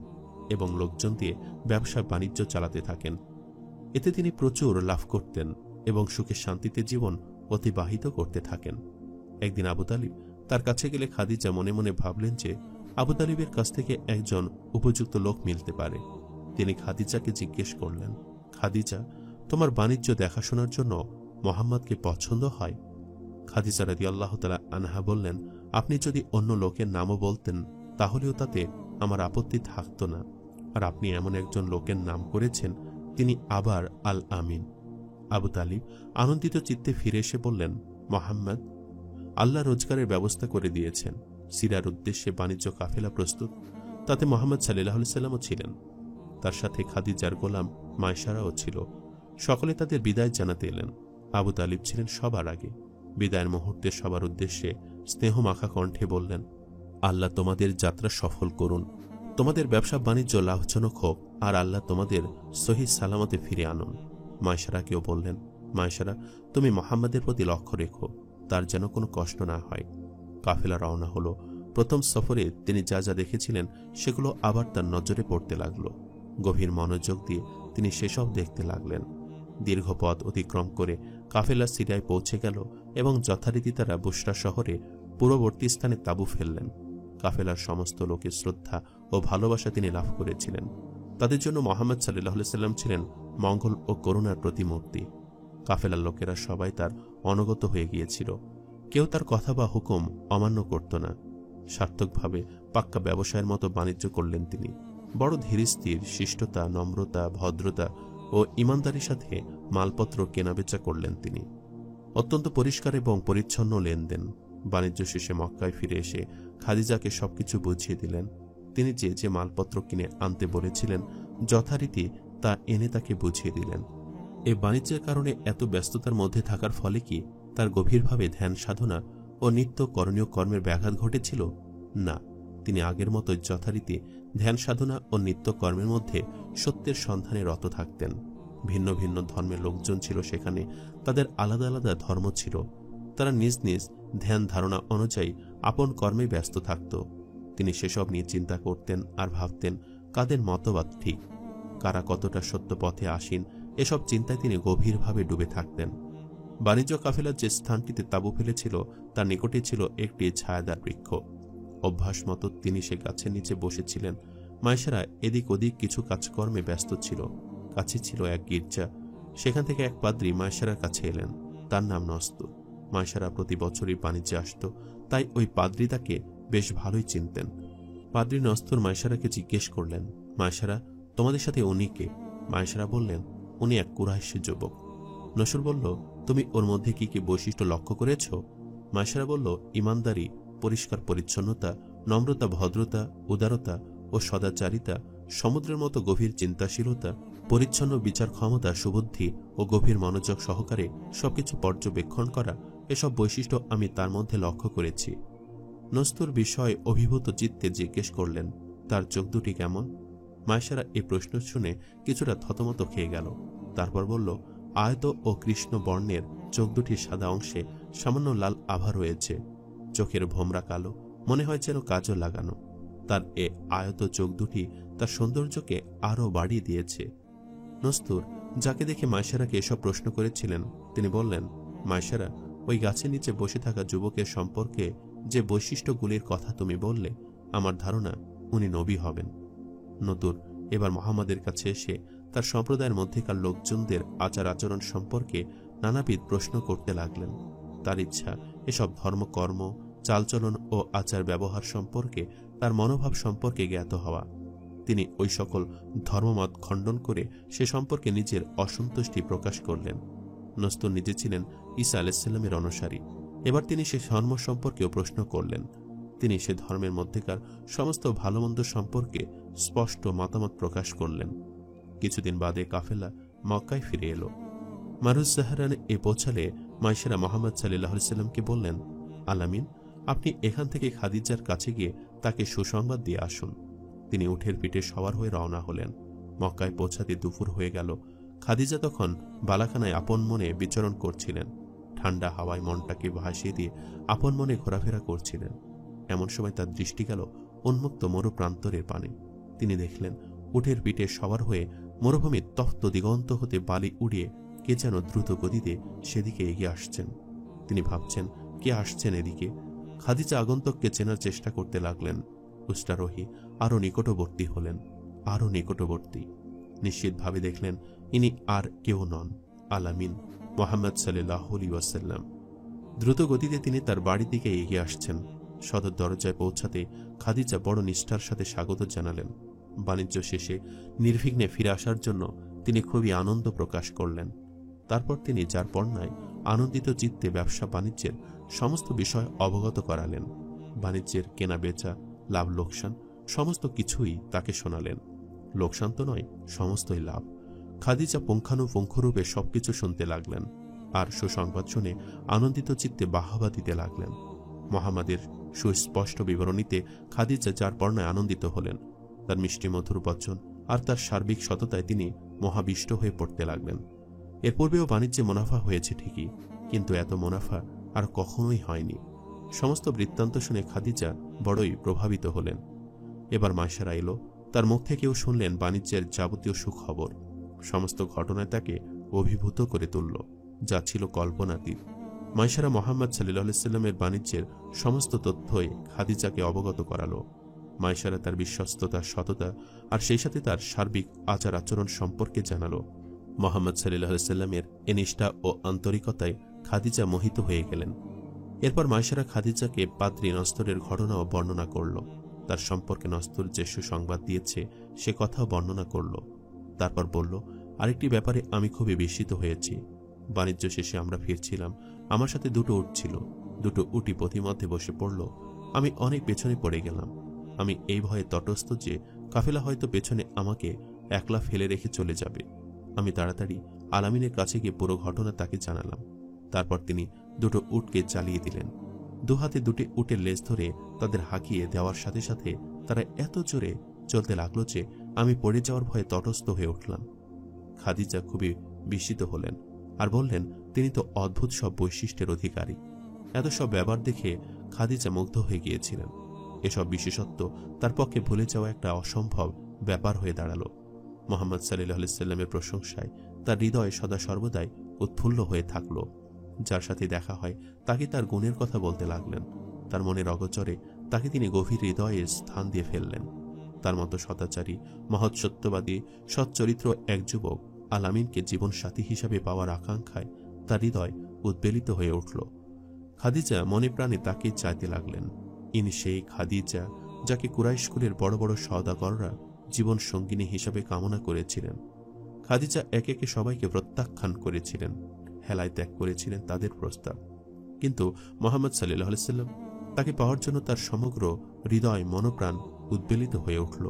এবং লোকজন দিয়ে ব্যবসা বাণিজ্য চালাতে থাকেন। এতে তিনি প্রচুর লাভ করতেন এবং সুখে শান্তিতে জীবন অতিবাহিত করতে থাকেন। একদিন আবু তালিব তার কাছে গেলে খাদিজা মনে মনে ভাবলেন যে আবু তালিবের কাছ থেকে একজন উপযুক্ত লোক মিলতে পারে। তিনি খাদিজাকে জিজ্ঞেস করলেন, খাদিজা, তোমার বাণিজ্য দেখাশোনার জন্য মোহাম্মদকে পছন্দ হয়? খাদিজা রাদিয়াল্লাহু তাআলা আনহা বললেন, আপনি যদি অন্য লোকের নামও বলতেন তাহলেও তাতে আমার আপত্তি থাকত না। আর আপনি এমন একজন লোকের নাম করেছেন, তিনি আবার আল আমিন। আবু তালিব আনন্দিত চিত্তে ফিরে এসে বললেন, মোহাম্মদ, আল্লাহ রোজগারের ব্যবস্থা করে দিয়েছেন। সিরিয়ার উদ্দেশ্যে বাণিজ্য কাফেলা প্রস্তুত। তাতে মোহাম্মদ সাল্লাল্লাহু আলাইহি সাল্লামও ছিলেন। তার সাথে খাদিজার গোলাম মায়সারাও ছিল। সকলে তাদের বিদায় জানাতে এলেন। আবু তালিব ছিলেন সবার আগে। বিদায়ের মুহূর্তে সবার উদ্দেশ্যে স্নেহমাখা কণ্ঠে বললেন, আল্লাহ তোমাদের যাত্রা সফল করুন, তোমাদের ব্যবসা বাণিজ্য লাভজনক হোক, আর আল্লাহ তোমাদের সহিহ সালামতে ফিরে আনুন। মায়সারাকেও বললেন, মায়সারা, তুমি মোহাম্মদের প্রতি লক্ষ্য রেখো, তার যেন কোনো কষ্ট না হয়। কাফেলা রওনা হলো। প্রথম সফরে তিনি যা যা দেখেছিলেন সেগুলো আবার তার নজরে পড়তে লাগল। গভীর মনোযোগ দিয়ে তিনি সেসব দেখতে লাগলেন। দীর্ঘ পথ অতিক্রম করে কাফেলা সিরিয়ায় পৌঁছে গেল এবং যথারীতি তারা বুশরা শহরে পূর্ববর্তী স্থানে তাঁবু ফেললেন। কাফেলার সমস্ত লোকের শ্রদ্ধা ও ভালোবাসা তিনি লাভ করেছিলেন। তাদের জন্য মোহাম্মদ সাল্লাল্লাহু আলাইহি সাল্লাম ছিলেন মঙ্গল ও করুণার প্রতিমূর্তি। কাফেলার লোকেরা সবাই তার অনগত হয়ে গিয়েছিল। কেউ তার কথা বা হুকুম অমান্য করত না। সার্থকভাবে পাক্কা ব্যবসায়ের মতো বাণিজ্য করলেন তিনি। বড় ধীরস্থির, শিষ্টতা, নম্রতা, ভদ্রতা ও ইমানদারির সাথে মালপত্র কেনাবেচা করলেন তিনি। অত্যন্ত পরিষ্কার এবং পরিচ্ছন্ন লেনদেন। বাণিজ্য শেষে মক্কায় ফিরে এসে খাদিজাকে সবকিছু বুঝিয়ে দিলেন। তিনি যে যে মালপত্র কিনে আনতে বলেছিলেন যথারীতি তা এনে তাকে বুঝিয়ে দিলেন। এই বাণিজ্যের কারণে এত ব্যস্ততার মধ্যে থাকার ফলে কি তার গভীরভাবে ধ্যান সাধনা ও নিত্য করণীয় কর্মের ব্যাঘাত ঘটেছিল? না, তিনি আগের মতোই যথারীতি ধ্যান সাধনা ও নিত্য কর্মের মধ্যে সত্যের সন্ধানে রত থাকতেন। ভিন্ন ভিন্ন ধর্মের লোকজন ছিল সেখানে, তাদের আলাদা আলাদা ধর্ম ছিল। তারা নিজ নিজ ধ্যান ধারণা অনুযায়ী আপন কর্মে ব্যস্ত থাকত। তিনি সেসব নিয়ে চিন্তা করতেন আর ভাবতেন কাদের মতবাদ ঠিক, কারা কতটা সত্য পথে আসীন, এসব চিন্তায় তিনি গভীরভাবে ডুবে থাকতেন। বাণিজ্য কাফেলার যে স্থানটিতে তাঁবু ফেলেছিল তার নিকটে ছিল একটি ছায়াদার বৃক্ষ। অভ্যাস মতো তিনি সে গাছের নিচে বসেছিলেন। মাইশারা এদিক ওদিক কিছু কাজকর্মে ব্যস্ত ছিল। কাছে ছিল এক গির্জা। সেখান থেকে এক পাদ্রী মাইশারার কাছে এলেন। তার নাম নস্তুর। মাইশারা প্রতি বছরই বাণিজ্যে আসত, তাই ওই পাদ্রী তাকে বেশ ভালোই চিনতেন। পাদ্রী নস্তুর মাইশারাকে জিজ্ঞেস করলেন, মাইশারা, তোমাদের সাথে উনি কে? মাইশারা বললেন, উনি এক কুরাইশী যুবক। নসুর বলল, তুমি ওর মধ্যে কি কি বৈশিষ্ট্য লক্ষ্য করেছ? মাইশারা বলল, ইমানদারি, পরিষ্কার পরিচ্ছন্নতা, নম্রতা, ভদ্রতা, উদারতা ও সদাচারিতা, সমুদ্রের মতো গভীর চিন্তাশীলতা, পরিচ্ছন্ন বিচার ক্ষমতা, সুবুদ্ধি ও গভীর মনোযোগ সহকারে সবকিছু পর্যবেক্ষণ করা, এসব বৈশিষ্ট্য আমি তার মধ্যে লক্ষ্য করেছি। নস্তুর বিষয় অভিভূত চিত্তে জিজ্ঞেস করলেন, তার চোখ দুটি কেমন? মাইশারা এই প্রশ্ন শুনে কিছুটা থতমত খেয়ে গেল। তারপর বলল, আয়ত ও কৃষ্ণ বর্ণের চোখ দুটির সাদা অংশে সামান্য লাল আভা রয়েছে। চোখের ভোমরা কালো, মনে হয় যেন কাজল লাগানো। তার এ আয়ত চোখ দুটি তার সৌন্দর্যকে আরও বাড়িয়ে দিয়েছে। নস্তুর, যাকে দেখে মাইশারাকে এসব প্রশ্ন করেছিলেন, তিনি বললেন, মাইশারা, ওই গাছের নিচে বসে থাকা যুবকের সম্পর্কে যে বৈশিষ্ট্যগুলির কথা তুমি বললে, আমার ধারণা উনি নবী হবেন। নতুর এবার মুহাম্মাদের কাছে এসে তার সম্প্রদায়ের মধ্যেকার লোকজনদের আচার আচরণ সম্পর্কে নানাবিধ প্রশ্ন করতে লাগলেন। তার ইচ্ছা এসব ধর্মকর্ম, চালচলন ও আচার ব্যবহার সম্পর্কে, তার মনোভাব সম্পর্কে জ্ঞাত হওয়া। তিনি ওই সকল ধর্মমত খণ্ডন করে সে সম্পর্কে নিজের অসন্তুষ্টি প্রকাশ করলেন। নস্তুর নিজে ছিলেন ঈসা আলাইহিসসালামের অনুসারী। এবার তিনি সে ধর্ম সম্পর্কেও প্রশ্ন করলেন। তিনি সে ধর্মের মধ্যেকার সমস্ত ভালোমন্দ সম্পর্কে স্পষ্ট মতামত প্রকাশ করলেন। কিছুদিন বাদে কাফেলা মক্কায় ফিরে এলো। মারুজ জাহরানে পৌঁছালে মাইশারা মুহাম্মদ সাল্লাল্লাহু আলাইহি সাল্লামকে বললেন, আলামিন, আপনি এখান থেকে খাদিজার কাছে গিয়ে তাকে সুসংবাদ দিয়ে আসুন। তিনি উঠের পিঠে সওয়ার হয়ে রওনা হলেন। মক্কায় পৌঁছাতে দুপুর হয়ে গেল। খাদিজা তখন বালাখানায় আপন মনে বিচরণ করছিলেন। ঠান্ডা হাওয়ায় মনটাকে ভাসিয়ে দিয়ে আপন মনে ঘোরাফেরা করছিলেন। এমন সময় তার দৃষ্টি গেল উন্মুক্ত মরুপ্রান্তরের পানে। তিনি দেখলেন উটের পিঠে সওয়ার হয়ে মরুভূমির তপ্ত দিগন্ত হতে বালি উড়িয়ে কে যেন দ্রুত গতিতে সেদিকে এগিয়ে আসছেন। তিনি ভাবছেন, কে আসছেন এদিকে? খাদিজা আগন্তককে চেনার চেষ্টা করতে লাগলেন। উষ্ট্রারোহী আরো নিকটবর্তী হলেন, আরো নিকটবর্তী। নিশ্চিতভাবে দেখলেন ইনি আর কেউ নন, আলামিন মুহাম্মদ সাল্লাল্লাহু আলাইহি ওয়াসাল্লাম। দ্রুত গতিতে তিনি তার বাড়ির দিকে এগিয়ে আসছেন। সদর দরজায় পৌঁছাতে খাদিজা বড় নিষ্ঠার সাথে স্বাগত জানালেন। বাণিজ্য শেষে নির্বিঘ্নে ফিরে আসার জন্য তিনি খুবই আনন্দ প্রকাশ করলেন। তারপর তিনি যার পণ্যায় আনন্দিত চিত্তে ব্যবসা বাণিজ্যের সমস্ত বিষয় অবগত করালেন। বাণিজ্যের কেনা বেচা, লাভ লোকসান সমস্ত কিছুই তাকে শোনালেন। লোকসান তো নয়, সমস্তই লাভ। খাদিজা পুঙ্খানুপুঙ্খরূপে সবকিছু শুনতে লাগলেন আর সুসংবাদ শুনে আনন্দিত চিত্তে বাহবা দিতে লাগলেন। মুহাম্মাদের সুস্পষ্ট বিবরণীতে খাদিজা যার পর্ণায় আনন্দিত হলেন। তার মিষ্টি মধুর বচন আর তার সার্বিক সততায় তিনি মহাবিষ্ট হয়ে পড়তে লাগলেন। এর পূর্বেও বাণিজ্যে মুনাফা হয়েছে ঠিকই, কিন্তু এত মুনাফা আর কখনোই হয়নি। সমস্ত বৃত্তান্ত শুনে খাদিজা বড়ই প্রভাবিত হলেন। এবার মাইশারা এলো। তার মুখ থেকেও শুনলেন বাণিজ্যের যাবতীয় সুখবর। সমস্ত ঘটনায় তাকে অভিভূত করে তুলল, যা ছিল কল্পনাতীত। মাইশারা মুহাম্মদ সাল্লাল্লাহু আলাইহি সাল্লামের বাণিজ্যের সমস্ত তথ্যই খাদিজাকে অবগত করালো। মাইশারা তার বিশ্বস্ততা, সততা আর সেই সাথে তার সার্বিক আচার আচরণ সম্পর্কে জানালো। মোহাম্মদ সাল্লাল্লাহু আলাইহি সাল্লামের এ নিষ্ঠা ও আন্তরিকতায় খাদিজা মোহিত হয়ে গেলেন। এরপর মাইশারা খাদিজাকে পাদ্রী নস্তরের ঘটনাও বর্ণনা করল। তার সম্পর্কে নস্তর যে সুসংবাদ দিয়েছে সে কথাও বর্ণনা করল। তারপর বলল, আরেকটি ব্যাপারে আমি খুবই বিস্মিত হয়েছি। বাণিজ্য শেষে আমরা ফিরছিলাম, আমার সাথে দুটো উট ছিল। দুটো উটই পথিমধ্যে বসে পড়ল। আমি অনেক পেছনে পড়ে গেলাম। আমি এই ভয়ে তটস্থ যে কাফেলা হয়তো পেছনে আমাকে একলা ফেলে রেখে চলে যাবে। আমি তাড়াতাড়ি আলামিনের কাছে গিয়ে পুরো ঘটনা তাকে জানালাম। তারপর তিনি দুটো উটকে চালিয়ে দিলেন। দুহাতে দুটি উটের লেজ ধরে তাদের হাঁকিয়ে দেওয়ার সাথে সাথে তারা এত জোরে চলতে লাগলো যে আমি পড়ে যাওয়ার ভয়ে তটস্থ হয়ে উঠলাম। খাদিজা খুবই বিস্মিত হলেন আর বললেন, তিনি তো অদ্ভুত সব বৈশিষ্ট্যের অধিকারী। এত সব ব্যবহার দেখে খাদিজা মুগ্ধ হয়ে গিয়েছিলেন। এসব বিশেষত্ব তার পক্ষে ভুলে যাওয়া একটা অসম্ভব ব্যাপার হয়ে দাঁড়ালো। মোহাম্মদ সাল্লাল্লাহু আলাইহি সাল্লামের প্রশংসায় তার হৃদয় সদা সর্বদাই উৎফুল্ল হয়ে থাকল। যার সাথে দেখা হয় তাকে তার গুণের কথা বলতে লাগলেন। তার মনের অগোচরে তাকে তিনি গভীর হৃদয়ে স্থান দিয়ে ফেললেন। তার মতো সদাচারী, মহৎ সত্যবাদী, সচ্চরিত্র এক যুবক আলামিনকে জীবন সাথী হিসাবে পাওয়ার আকাঙ্ক্ষায় তার হৃদয় উদ্বেলিত হয়ে উঠল। খাদিজা মনে প্রাণে তাকে চাইতে লাগলেন। ইনি সেই খাদিজা যাকে কুরাইশ কুলের বড় বড় সওদাগররা জীবন সঙ্গিনী হিসাবে কামনা করেছিলেন। খাদিজা একে একে সবাইকে প্রত্যাখ্যান করেছিলেন, হেলায় ত্যাগ করেছিলেন তাদের প্রস্তাব। কিন্তু মোহাম্মদ সাল্লাল্লাহু আলাইহি সাল্লাম তাকে পাওয়ার জন্য তার সমগ্র হৃদয় মনোপ্রাণ উদ্বেলিত হয়ে উঠল।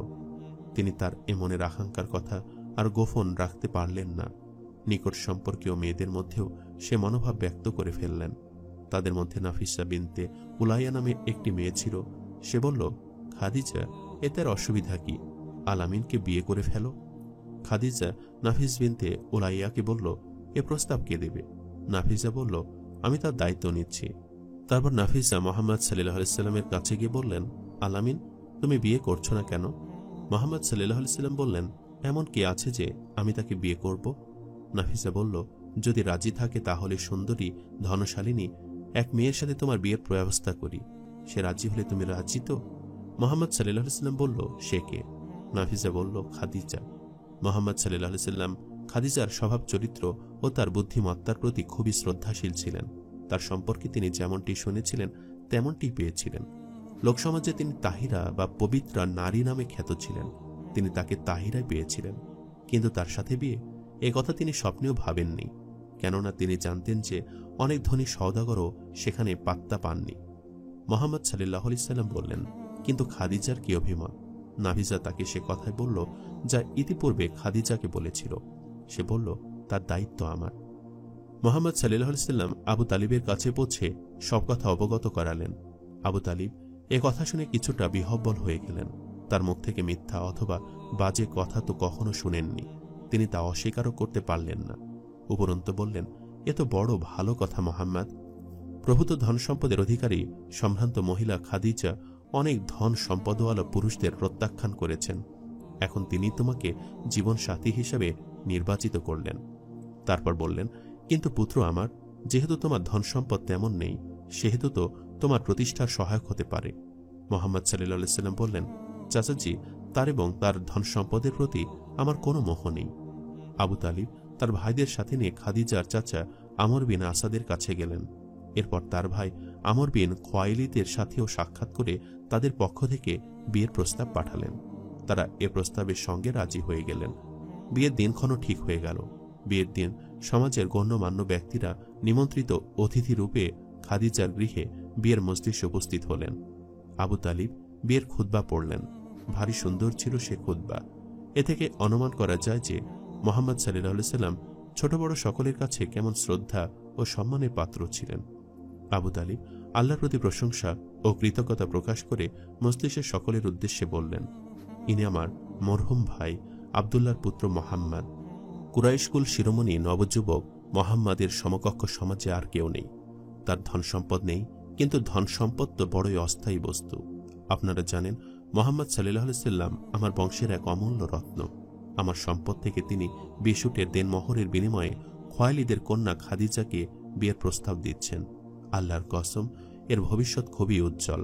তিনি তার এ মনের আকাঙ্ক্ষার কথা আর গোপন রাখতে পারলেন না। নিকট সম্পর্কীয় মেয়েদের মধ্যেও সে মনোভাব ব্যক্ত করে ফেললেন। তাদের মধ্যে নাফিসা বিনতে উলাইয়া নামে একটি মেয়ে ছিল। সে বলল, খাদিজা, এতে অসুবিধা কি? আলামিনকে বিয়ে করে ফেলো। খাদিজা নাফিস বিনতে উলাইয়াকে বলল, এ প্রস্তাব কে দেবে? নাফিসা বলল, আমি তার দায়িত্ব নিচ্ছি। তারপর নাফিসা মোহাম্মদ সাল্লাল্লাহু আলাইহি সাল্লামের কাছে গিয়ে বললেন, আলামিন, তুমি বিয়ে করছো না কেন? মোহাম্মদ সাল্লাল্লাহু আলাইহি সাল্লাম বললেন, এমন কি আছে যে আমি তাকে বিয়ে করব? নাফিসা বলল, যদি রাজি থাকে তাহলে সুন্দরী, ধনশালিনী এক মেয়ের সাথে তোমার বিয়ের ব্যবস্থা করি। সে রাজি হলে তুমি রাজি তো? মোহাম্মদ সাল্লাল্লাহু আলাইহি সাল্লাম বলল, সে কে? নাফিসা বলল, খাদিজা। মোহাম্মদ সাল্লাল্লাহু আলাইহি সাল্লাম খাদিজার স্বভাব চরিত্র ও তার বুদ্ধিমত্তার প্রতি খুবই শ্রদ্ধাশীল ছিলেন। তার সম্পর্কে তিনি যেমনটি শুনেছিলেন তেমনটি পেয়েছিলেন। লোকসমাজে তিনি তাহিরা বা পবিত্রা নারী নামে খ্যাত ছিলেন। তিনি তাকে তাহিরায় পেয়েছিলেন, কিন্তু তার সাথে বিয়ে, এ কথা তিনি স্বপ্নেও ভাবেননি। কেননা তিনি জানতেন যে অনেক ধনী সওদাগরও সেখানে পাত্তা পাননি। মোহাম্মদ সাল্লাল্লাহু আলাইহি সাল্লাম বললেন, কিন্তু খাদিজার কি অভিমত? নাফিসা তাকে সে কথাই বলল যা ইতিপূর্বে খাদিজাকে বলেছিল। সে বলল, তার দায়িত্ব আমার। মোহাম্মদ সাল্লাল্লাহু আলাইহি সাল্লাম আবু তালিবের কাছে পৌঁছে সব কথা অবগত করালেন। আবু তালিব এ কথা শুনে কিছুটা বিহ্বল হয়ে গেলেন। তার মুখ থেকে মিথ্যা অথবা বাজে কথা তো কখনো শুনেননি। তিনি তা অস্বীকারও করতে পারলেন না। উপরন্তু বললেন, এ তো বড় ভালো কথা মোহাম্মদ। প্রভূত ধন সম্পদের অধিকারী সম্ভ্রান্ত মহিলা খাদিজা অনেক ধন সম্পদওয়ালা পুরুষদের প্রত্যাখ্যান করেছেন। এখন তিনি তোমাকে জীবন সাথী হিসেবে নির্বাচিত করলেন। তারপর বললেন, কিন্তু পুত্র আমার, যেহেতু তোমার ধন সম্পদ তেমন নেই, সেহেতু তো তোমার প্রতিষ্ঠার সহায়ক হতে পারে। মোহাম্মদ সাল্লাল্লাহু আলাইহি সাল্লাম বললেন, চাচাজি, তার এবং তার ধন সম্পদের প্রতি আমার কোনো মোহ নেই। আবু তালিব তার ভাইদের সাথে নিয়ে খাদিজার চাচা আমর বিন আসাদের কাছে গেলেন। এরপর তার ভাই আমর বিন খোয়াইলিদের সাথেও সাক্ষাৎ করে তাদের পক্ষ থেকে বিয়ের প্রস্তাব পাঠালেন। তারা এ প্রস্তাবের সঙ্গে রাজি হয়ে গেলেন। বিয়ের দিনক্ষণও ঠিক হয়ে গেল। বিয়ের দিন সমাজের গণ্যমান্য ব্যক্তিরা নিমন্ত্রিত অতিথি রূপে খাদিজার গৃহে বিয়ের মজলিসে উপস্থিত হলেন। আবু তালিব বিয়ের খুতবা পড়লেন। ভারী সুন্দর ছিল সে খুতবা। এ থেকে অনুমান করা যায় যে মোহাম্মদ সাল্লাল্লাহু আলাইহি সাল্লাম ছোট বড় সকলের কাছে কেমন শ্রদ্ধা ও সম্মানের পাত্র ছিলেন। আবু তালিব আল্লাহর প্রতি প্রশংসা ও কৃতজ্ঞতা প্রকাশ করে মজলিসের সকলের উদ্দেশ্যে বললেন, ইনি আমার মরহুম ভাই আব্দুল্লাহর পুত্র মোহাম্মদ। কুরাইশকুল শিরোমণি নবযুবক মোহাম্মদের সমকক্ষ সমাজে আর কেউ নেই। তার ধন সম্পদ নেই, কিন্তু ধন সম্পদ তো বড়ই অস্থায়ী বস্তু। আপনারা জানেন, মোহাম্মদ সাল্লাল্লাহু আলাইহি সাল্লাম আমার বংশের এক অমূল্য রত্ন। আমার সম্পদ থেকে তিনি 20 উটের দেনমোহরের বিনিময়ে খোয়াইলিদের কন্যা খাদিজাকে বিয়ের প্রস্তাব দিচ্ছেন। আল্লাহর কসম, এর ভবিষ্যৎ খুবই উজ্জ্বল।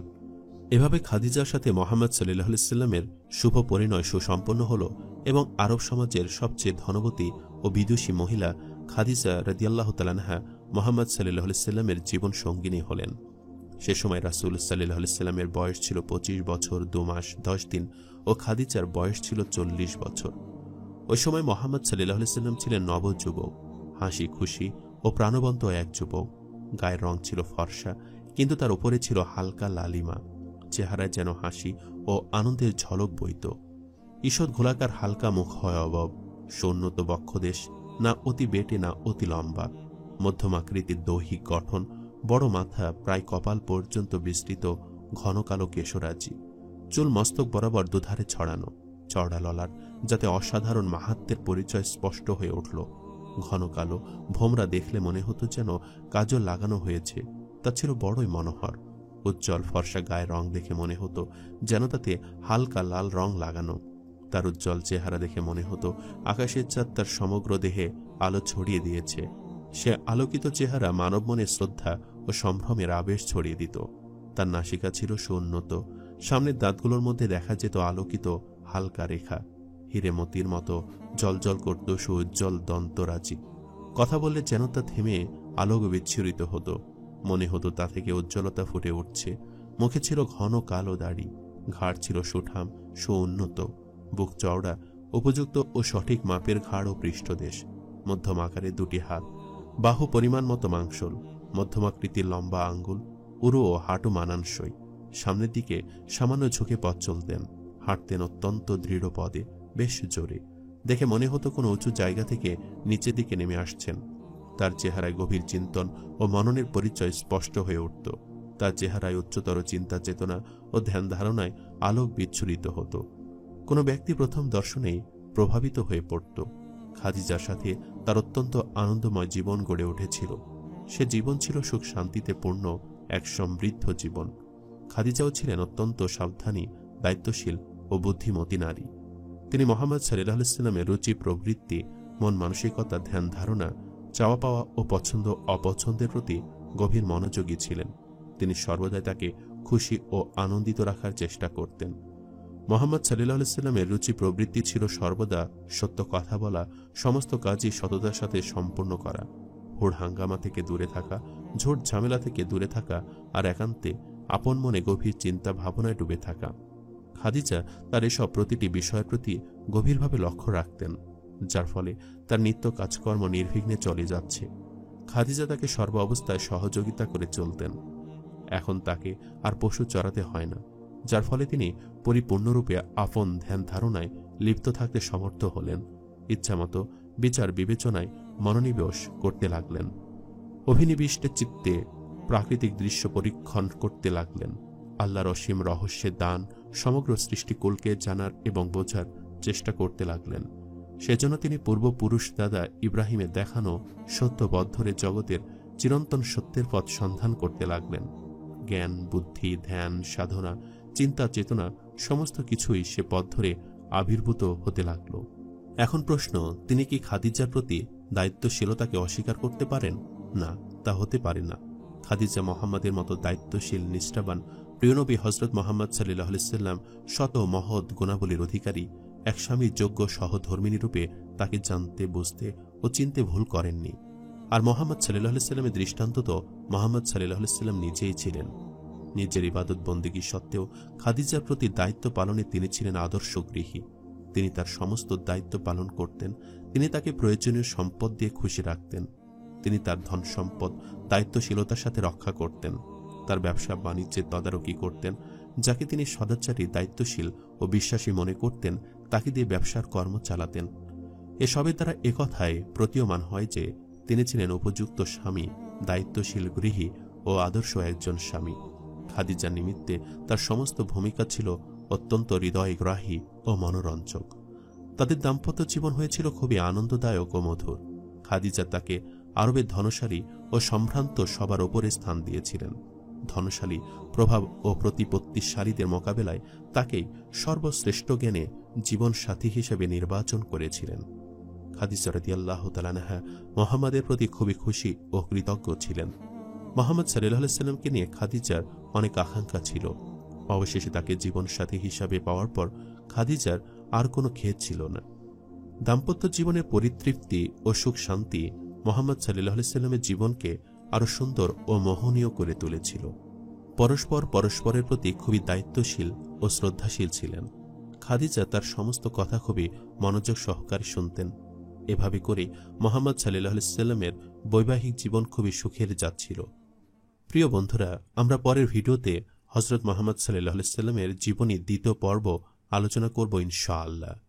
এভাবে খাদিজার সাথে মোহাম্মদ সাল্লাল্লাহু আলাইহি সাল্লামের শুভ পরিণয় সুসম্পন্ন হল এবং আরব সমাজের সবচেয়ে ধনবতী ও বিদুষী মহিলা খাদিজা রাদিয়াল্লাহু তাআলা আনহা মোহাম্মদ সাল্লাল্লাহু আলাইহি সাল্লামের জীবন সঙ্গিনী হলেন। সে সময় রাসূল সাল্লাল্লাহু আলাইহি সাল্লামের বয়স ছিল 25 বছর 2 মাস 10 দিন ও খাদিজার বয়স ছিল 40 বছর। ওই সময় মোহাম্মদ সাল্লাল্লাহু আলাইহি সাল্লাম ছিলেন নবযুবক, হাসি খুশি ও প্রাণবন্ত এক যুবক। গায়ের রং ছিল ফর্সা, কিন্তু তার উপরে ছিল হালকা লালিমা। চেহারায় যেন হাসি ও আনন্দের ঝলক বইত। ঈষৎ ঘোলাকার হালকা মুখ হয় অবব, সৌন্নত বক্ষদেশ, না অতি বেটে না অতি লম্বা, মধ্যম আকৃতির দৈহিক গঠন, বড় মাথা, প্রায় কপাল পর্যন্ত বিস্তৃত, ঘন কালো কেশরাজি, চুল মস্তক বরাবর দুধারে ছড়ানো, চওড়া ললাট, যাতে অসাধারণ মাহাত্ম্যের পরিচয় স্পষ্ট হয়ে উঠল। ঘন কালো ভোমরা দেখলে মনে হতো যেন কাজল লাগানো হয়েছে। তা ছিল বড়ই মনোহর। উজ্জ্বল ফর্সা গায়ের রং দেখে মনে হতো যেন তাতে হালকা লাল রং লাগানো। তার উজ্জ্বল চেহারা দেখে মনে হতো আকাশের চাঁদ তার সমগ্র দেহে আলো ছড়িয়ে দিয়েছে। সে আলোকিত চেহারা মানব মনে শ্রদ্ধা ও সম্ভ্রমের আবেশ ছড়িয়ে দিত। তার নাসিকা ছিল সুউন্নত, সামনের দাঁতগুলোর মধ্যে দেখা যেত আলোকিত হালকা রেখা, হিরেমতির মতো জলজল করত সুউজ্জ্বল দন্তরাজি। কথা বললে যেন তা থেমে আলোক বিচ্ছুরিত হতো, মনে হতো তা থেকে উজ্জ্বলতা ফুটে উঠছে। মুখে ছিল ঘন কালো দাড়ি, ঘাড় ছিল সুঠাম সুউন্নত, বুক চওড়া, উপযুক্ত ও সঠিক মাপের ঘাড় ও পৃষ্ঠদেশ, মধ্যম আকারে দুটি হাত, বাহু পরিমাণ মতো মাংসল, মধ্যমাকৃতির লম্বা আঙ্গুল, উরু ও হাঁটু মানানসই। সামনের দিকে সামান্য ঝুঁকে পথ চলতেন, হাঁটতেন অত্যন্ত দৃঢ় পদে, বেশ জোরে। দেখে মনে হতো কোনো উঁচু জায়গা থেকে নিচের দিকে নেমে আসছেন। তার চেহারায় গভীর চিন্তন ও মননের পরিচয় স্পষ্ট হয়ে উঠত। তার চেহারায় উচ্চতর চিন্তা চেতনা ও ধ্যান ধারণায় আলোক বিচ্ছুরিত হতো। কোনো ব্যক্তি প্রথম দর্শনেই প্রভাবিত হয়ে পড়ত। খাদিজার সাথে তার অত্যন্ত আনন্দময় জীবন গড়ে উঠেছিল। সে জীবন ছিল সুখ শান্তিতে পূর্ণ এক সমৃদ্ধ জীবন। খাদিজাও ছিলেন অত্যন্ত সাবধানী, দায়িত্বশীল ও বুদ্ধিমতী নারী। তিনি মোহাম্মদ সাল্লাল্লাহু আলাইহি সাল্লামের রুচি প্রবৃত্তি, মন মানসিকতা, ধ্যান ধারণা, চাওয়া পাওয়া ও পছন্দ অপছন্দের প্রতি গভীর মনোযোগী ছিলেন। তিনি সর্বদাই তাকে খুশি ও আনন্দিত রাখার চেষ্টা করতেন। মোহাম্মদ সাল্লাল্লাহু আলাইহি সাল্লামের রুচি প্রবৃত্তি ছিল সর্বদা সত্য কথা বলা, সমস্ত কাজই সততার সাথে সম্পূর্ণ করা, হুড় হাঙ্গামা থেকে দূরে থাকা, ঝুট ঝামেলা থেকে দূরে থাকা, আর একান্তে আপন মনে গভীর চিন্তা ভাবনায় ডুবে থাকা। খাদিজা তার এসব প্রতিটি বিষয়ের প্রতি গভীরভাবে লক্ষ্য রাখতেন, যার ফলে তার নিত্য কাজকর্ম নির্বিঘ্নে চলে যাচ্ছে। খাদিজা তাকে সর্ব অবস্থায় সহযোগিতা করে চলতেন। এখন তাকে আর পশু চড়াতে হয় না, যার ফলে তিনি পরিপূর্ণরূপে আপন ধ্যান ধারণায় লিপ্ত থাকতে সমর্থ হলেন। ইচ্ছামতো বিচার বিবেচনায় মনোনিবেশ করতে লাগলেন। অভিনিবিষ্ট চিত্তে প্রাকৃতিক দৃশ্য পরীক্ষণ করতে লাগলেন। আল্লাহর অসীম রহস্যের দান সমগ্র সৃষ্টিকুলকে জানার এবং বোঝার চেষ্টা করতে লাগলেন। সেজন্য তিনি পূর্বপুরুষ দাদা ইব্রাহিমের দেখানো সত্য পথ ধরে জগতের চিরন্তন সত্যের পথ সন্ধান করতে লাগলেন। জ্ঞান, বুদ্ধি, ধ্যান, সাধনা, চিন্তা, চেতনা সমস্ত কিছুই সে পথ ধরে আবির্ভূত হতে লাগল। এখন প্রশ্ন, তিনি কি খাদিজার প্রতি দায়িত্বশীলতাকে অস্বীকার করতে পারেন? না, তা হতে পারে না। খাদিজা মোহাম্মদের মতো দায়িত্বশীল, নিষ্ঠাবান প্রিয়নবী হযরত মুহাম্মদ সাল্লাল্লাহু আলাইহি সাল্লাম শত মহৎ গুণাবলীর অধিকারী এক স্বামীর যোগ্য সহধর্মিণী রূপে তাকে জানতে, বুঝতে ও চিনতে ভুল করেননি। আর মোহাম্মদ সাল্লাল্লাহু আলাইহি সাল্লামের দৃষ্টান্ত তো মোহাম্মদ সাল্লাল্লাহু আলাইহি সাল্লাম নিজেই ছিলেন। নিজের ইবাদত বন্দেগী সত্ত্বেও খাদিজার প্রতি দায়িত্ব পালনে তিনি ছিলেন আদর্শ গৃহী। তিনি তার সমস্ত দায়িত্ব পালন করতেন। তিনি তাকে প্রয়োজনীয় সম্পদ দিয়ে খুশি রাখতেন। তিনি তার ধন সম্পদ দায়িত্বশীলতার সাথে রক্ষা করতেন। তার ব্যবসা বাণিজ্যের তদারকি করতেন। যাকে তিনি সদাচারী, দায়িত্বশীল ও বিশ্বাসী মনে করতেন, তাকে দিয়ে ব্যবসার কর্ম চালাতেন। এসবের দ্বারা একথায় প্রতীয়মান হয় যে তিনি ছিলেন উপযুক্ত স্বামী, দায়িত্বশীল গৃহী ও আদর্শ একজন স্বামী। খাদিজার নিমিত্তে তার সমস্ত ভূমিকা ছিল অত্যন্ত হৃদয়গ্রাহী ও মনোরঞ্জক। তাদের দাম্পত্য জীবন হয়েছিল খুবই আনন্দদায়ক ও মধুর। খাদিজা তাকে আরবের ধনশালী ও সম্ভ্রান্ত সবার ওপরে স্থান দিয়েছিলেন। ধনশালী, প্রভাব ও প্রতিপত্তিশালীদের মোকাবেলায় তাকেই সর্বশ্রেষ্ঠ জ্ঞানে জীবন সাথী হিসেবে নির্বাচন করেছিলেন। খাদিজা রাদিয়াল্লাহু তাআলা আনহা মুহাম্মাদের প্রতি খুবই খুশি ও কৃতজ্ঞ ছিলেন। মুহাম্মদ সাল্লাল্লাহু আলাইহি সাল্লামকে নিয়ে খাদিজার অনেক আকাঙ্ক্ষা ছিল। অবশেষে তাকে জীবনসাথী হিসাবে পাওয়ার পর খাদিজার আর কোনো খেদ ছিল না। দাম্পত্য জীবনের পরিতৃপ্তি ও সুখ শান্তি মোহাম্মদ সাল্লাল্লাহু আলাইহি সাল্লামের জীবনকে আরো সুন্দর ও মোহনীয় করে তুলেছিল। পরস্পরের প্রতি খুবই দায়িত্বশীল ও শ্রদ্ধাশীল ছিলেন। খাদিজা তার সমস্ত কথা খুবই মনোযোগ সহকারে শুনতেন। এভাবে করে মোহাম্মদ সাল্লাল্লাহু আলাইহি সাল্লামের বৈবাহিক জীবন খুবই সুখের যাচ্ছিল। প্রিয় বন্ধুরা, আমরা পরের ভিডিওতে হযরত মুহাম্মদ সাল্লাল্লাহু আলাইহি সাল্লামের জীবনী দ্বিতীয় পর্ব আলোচনা করব ইনশাআল্লাহ।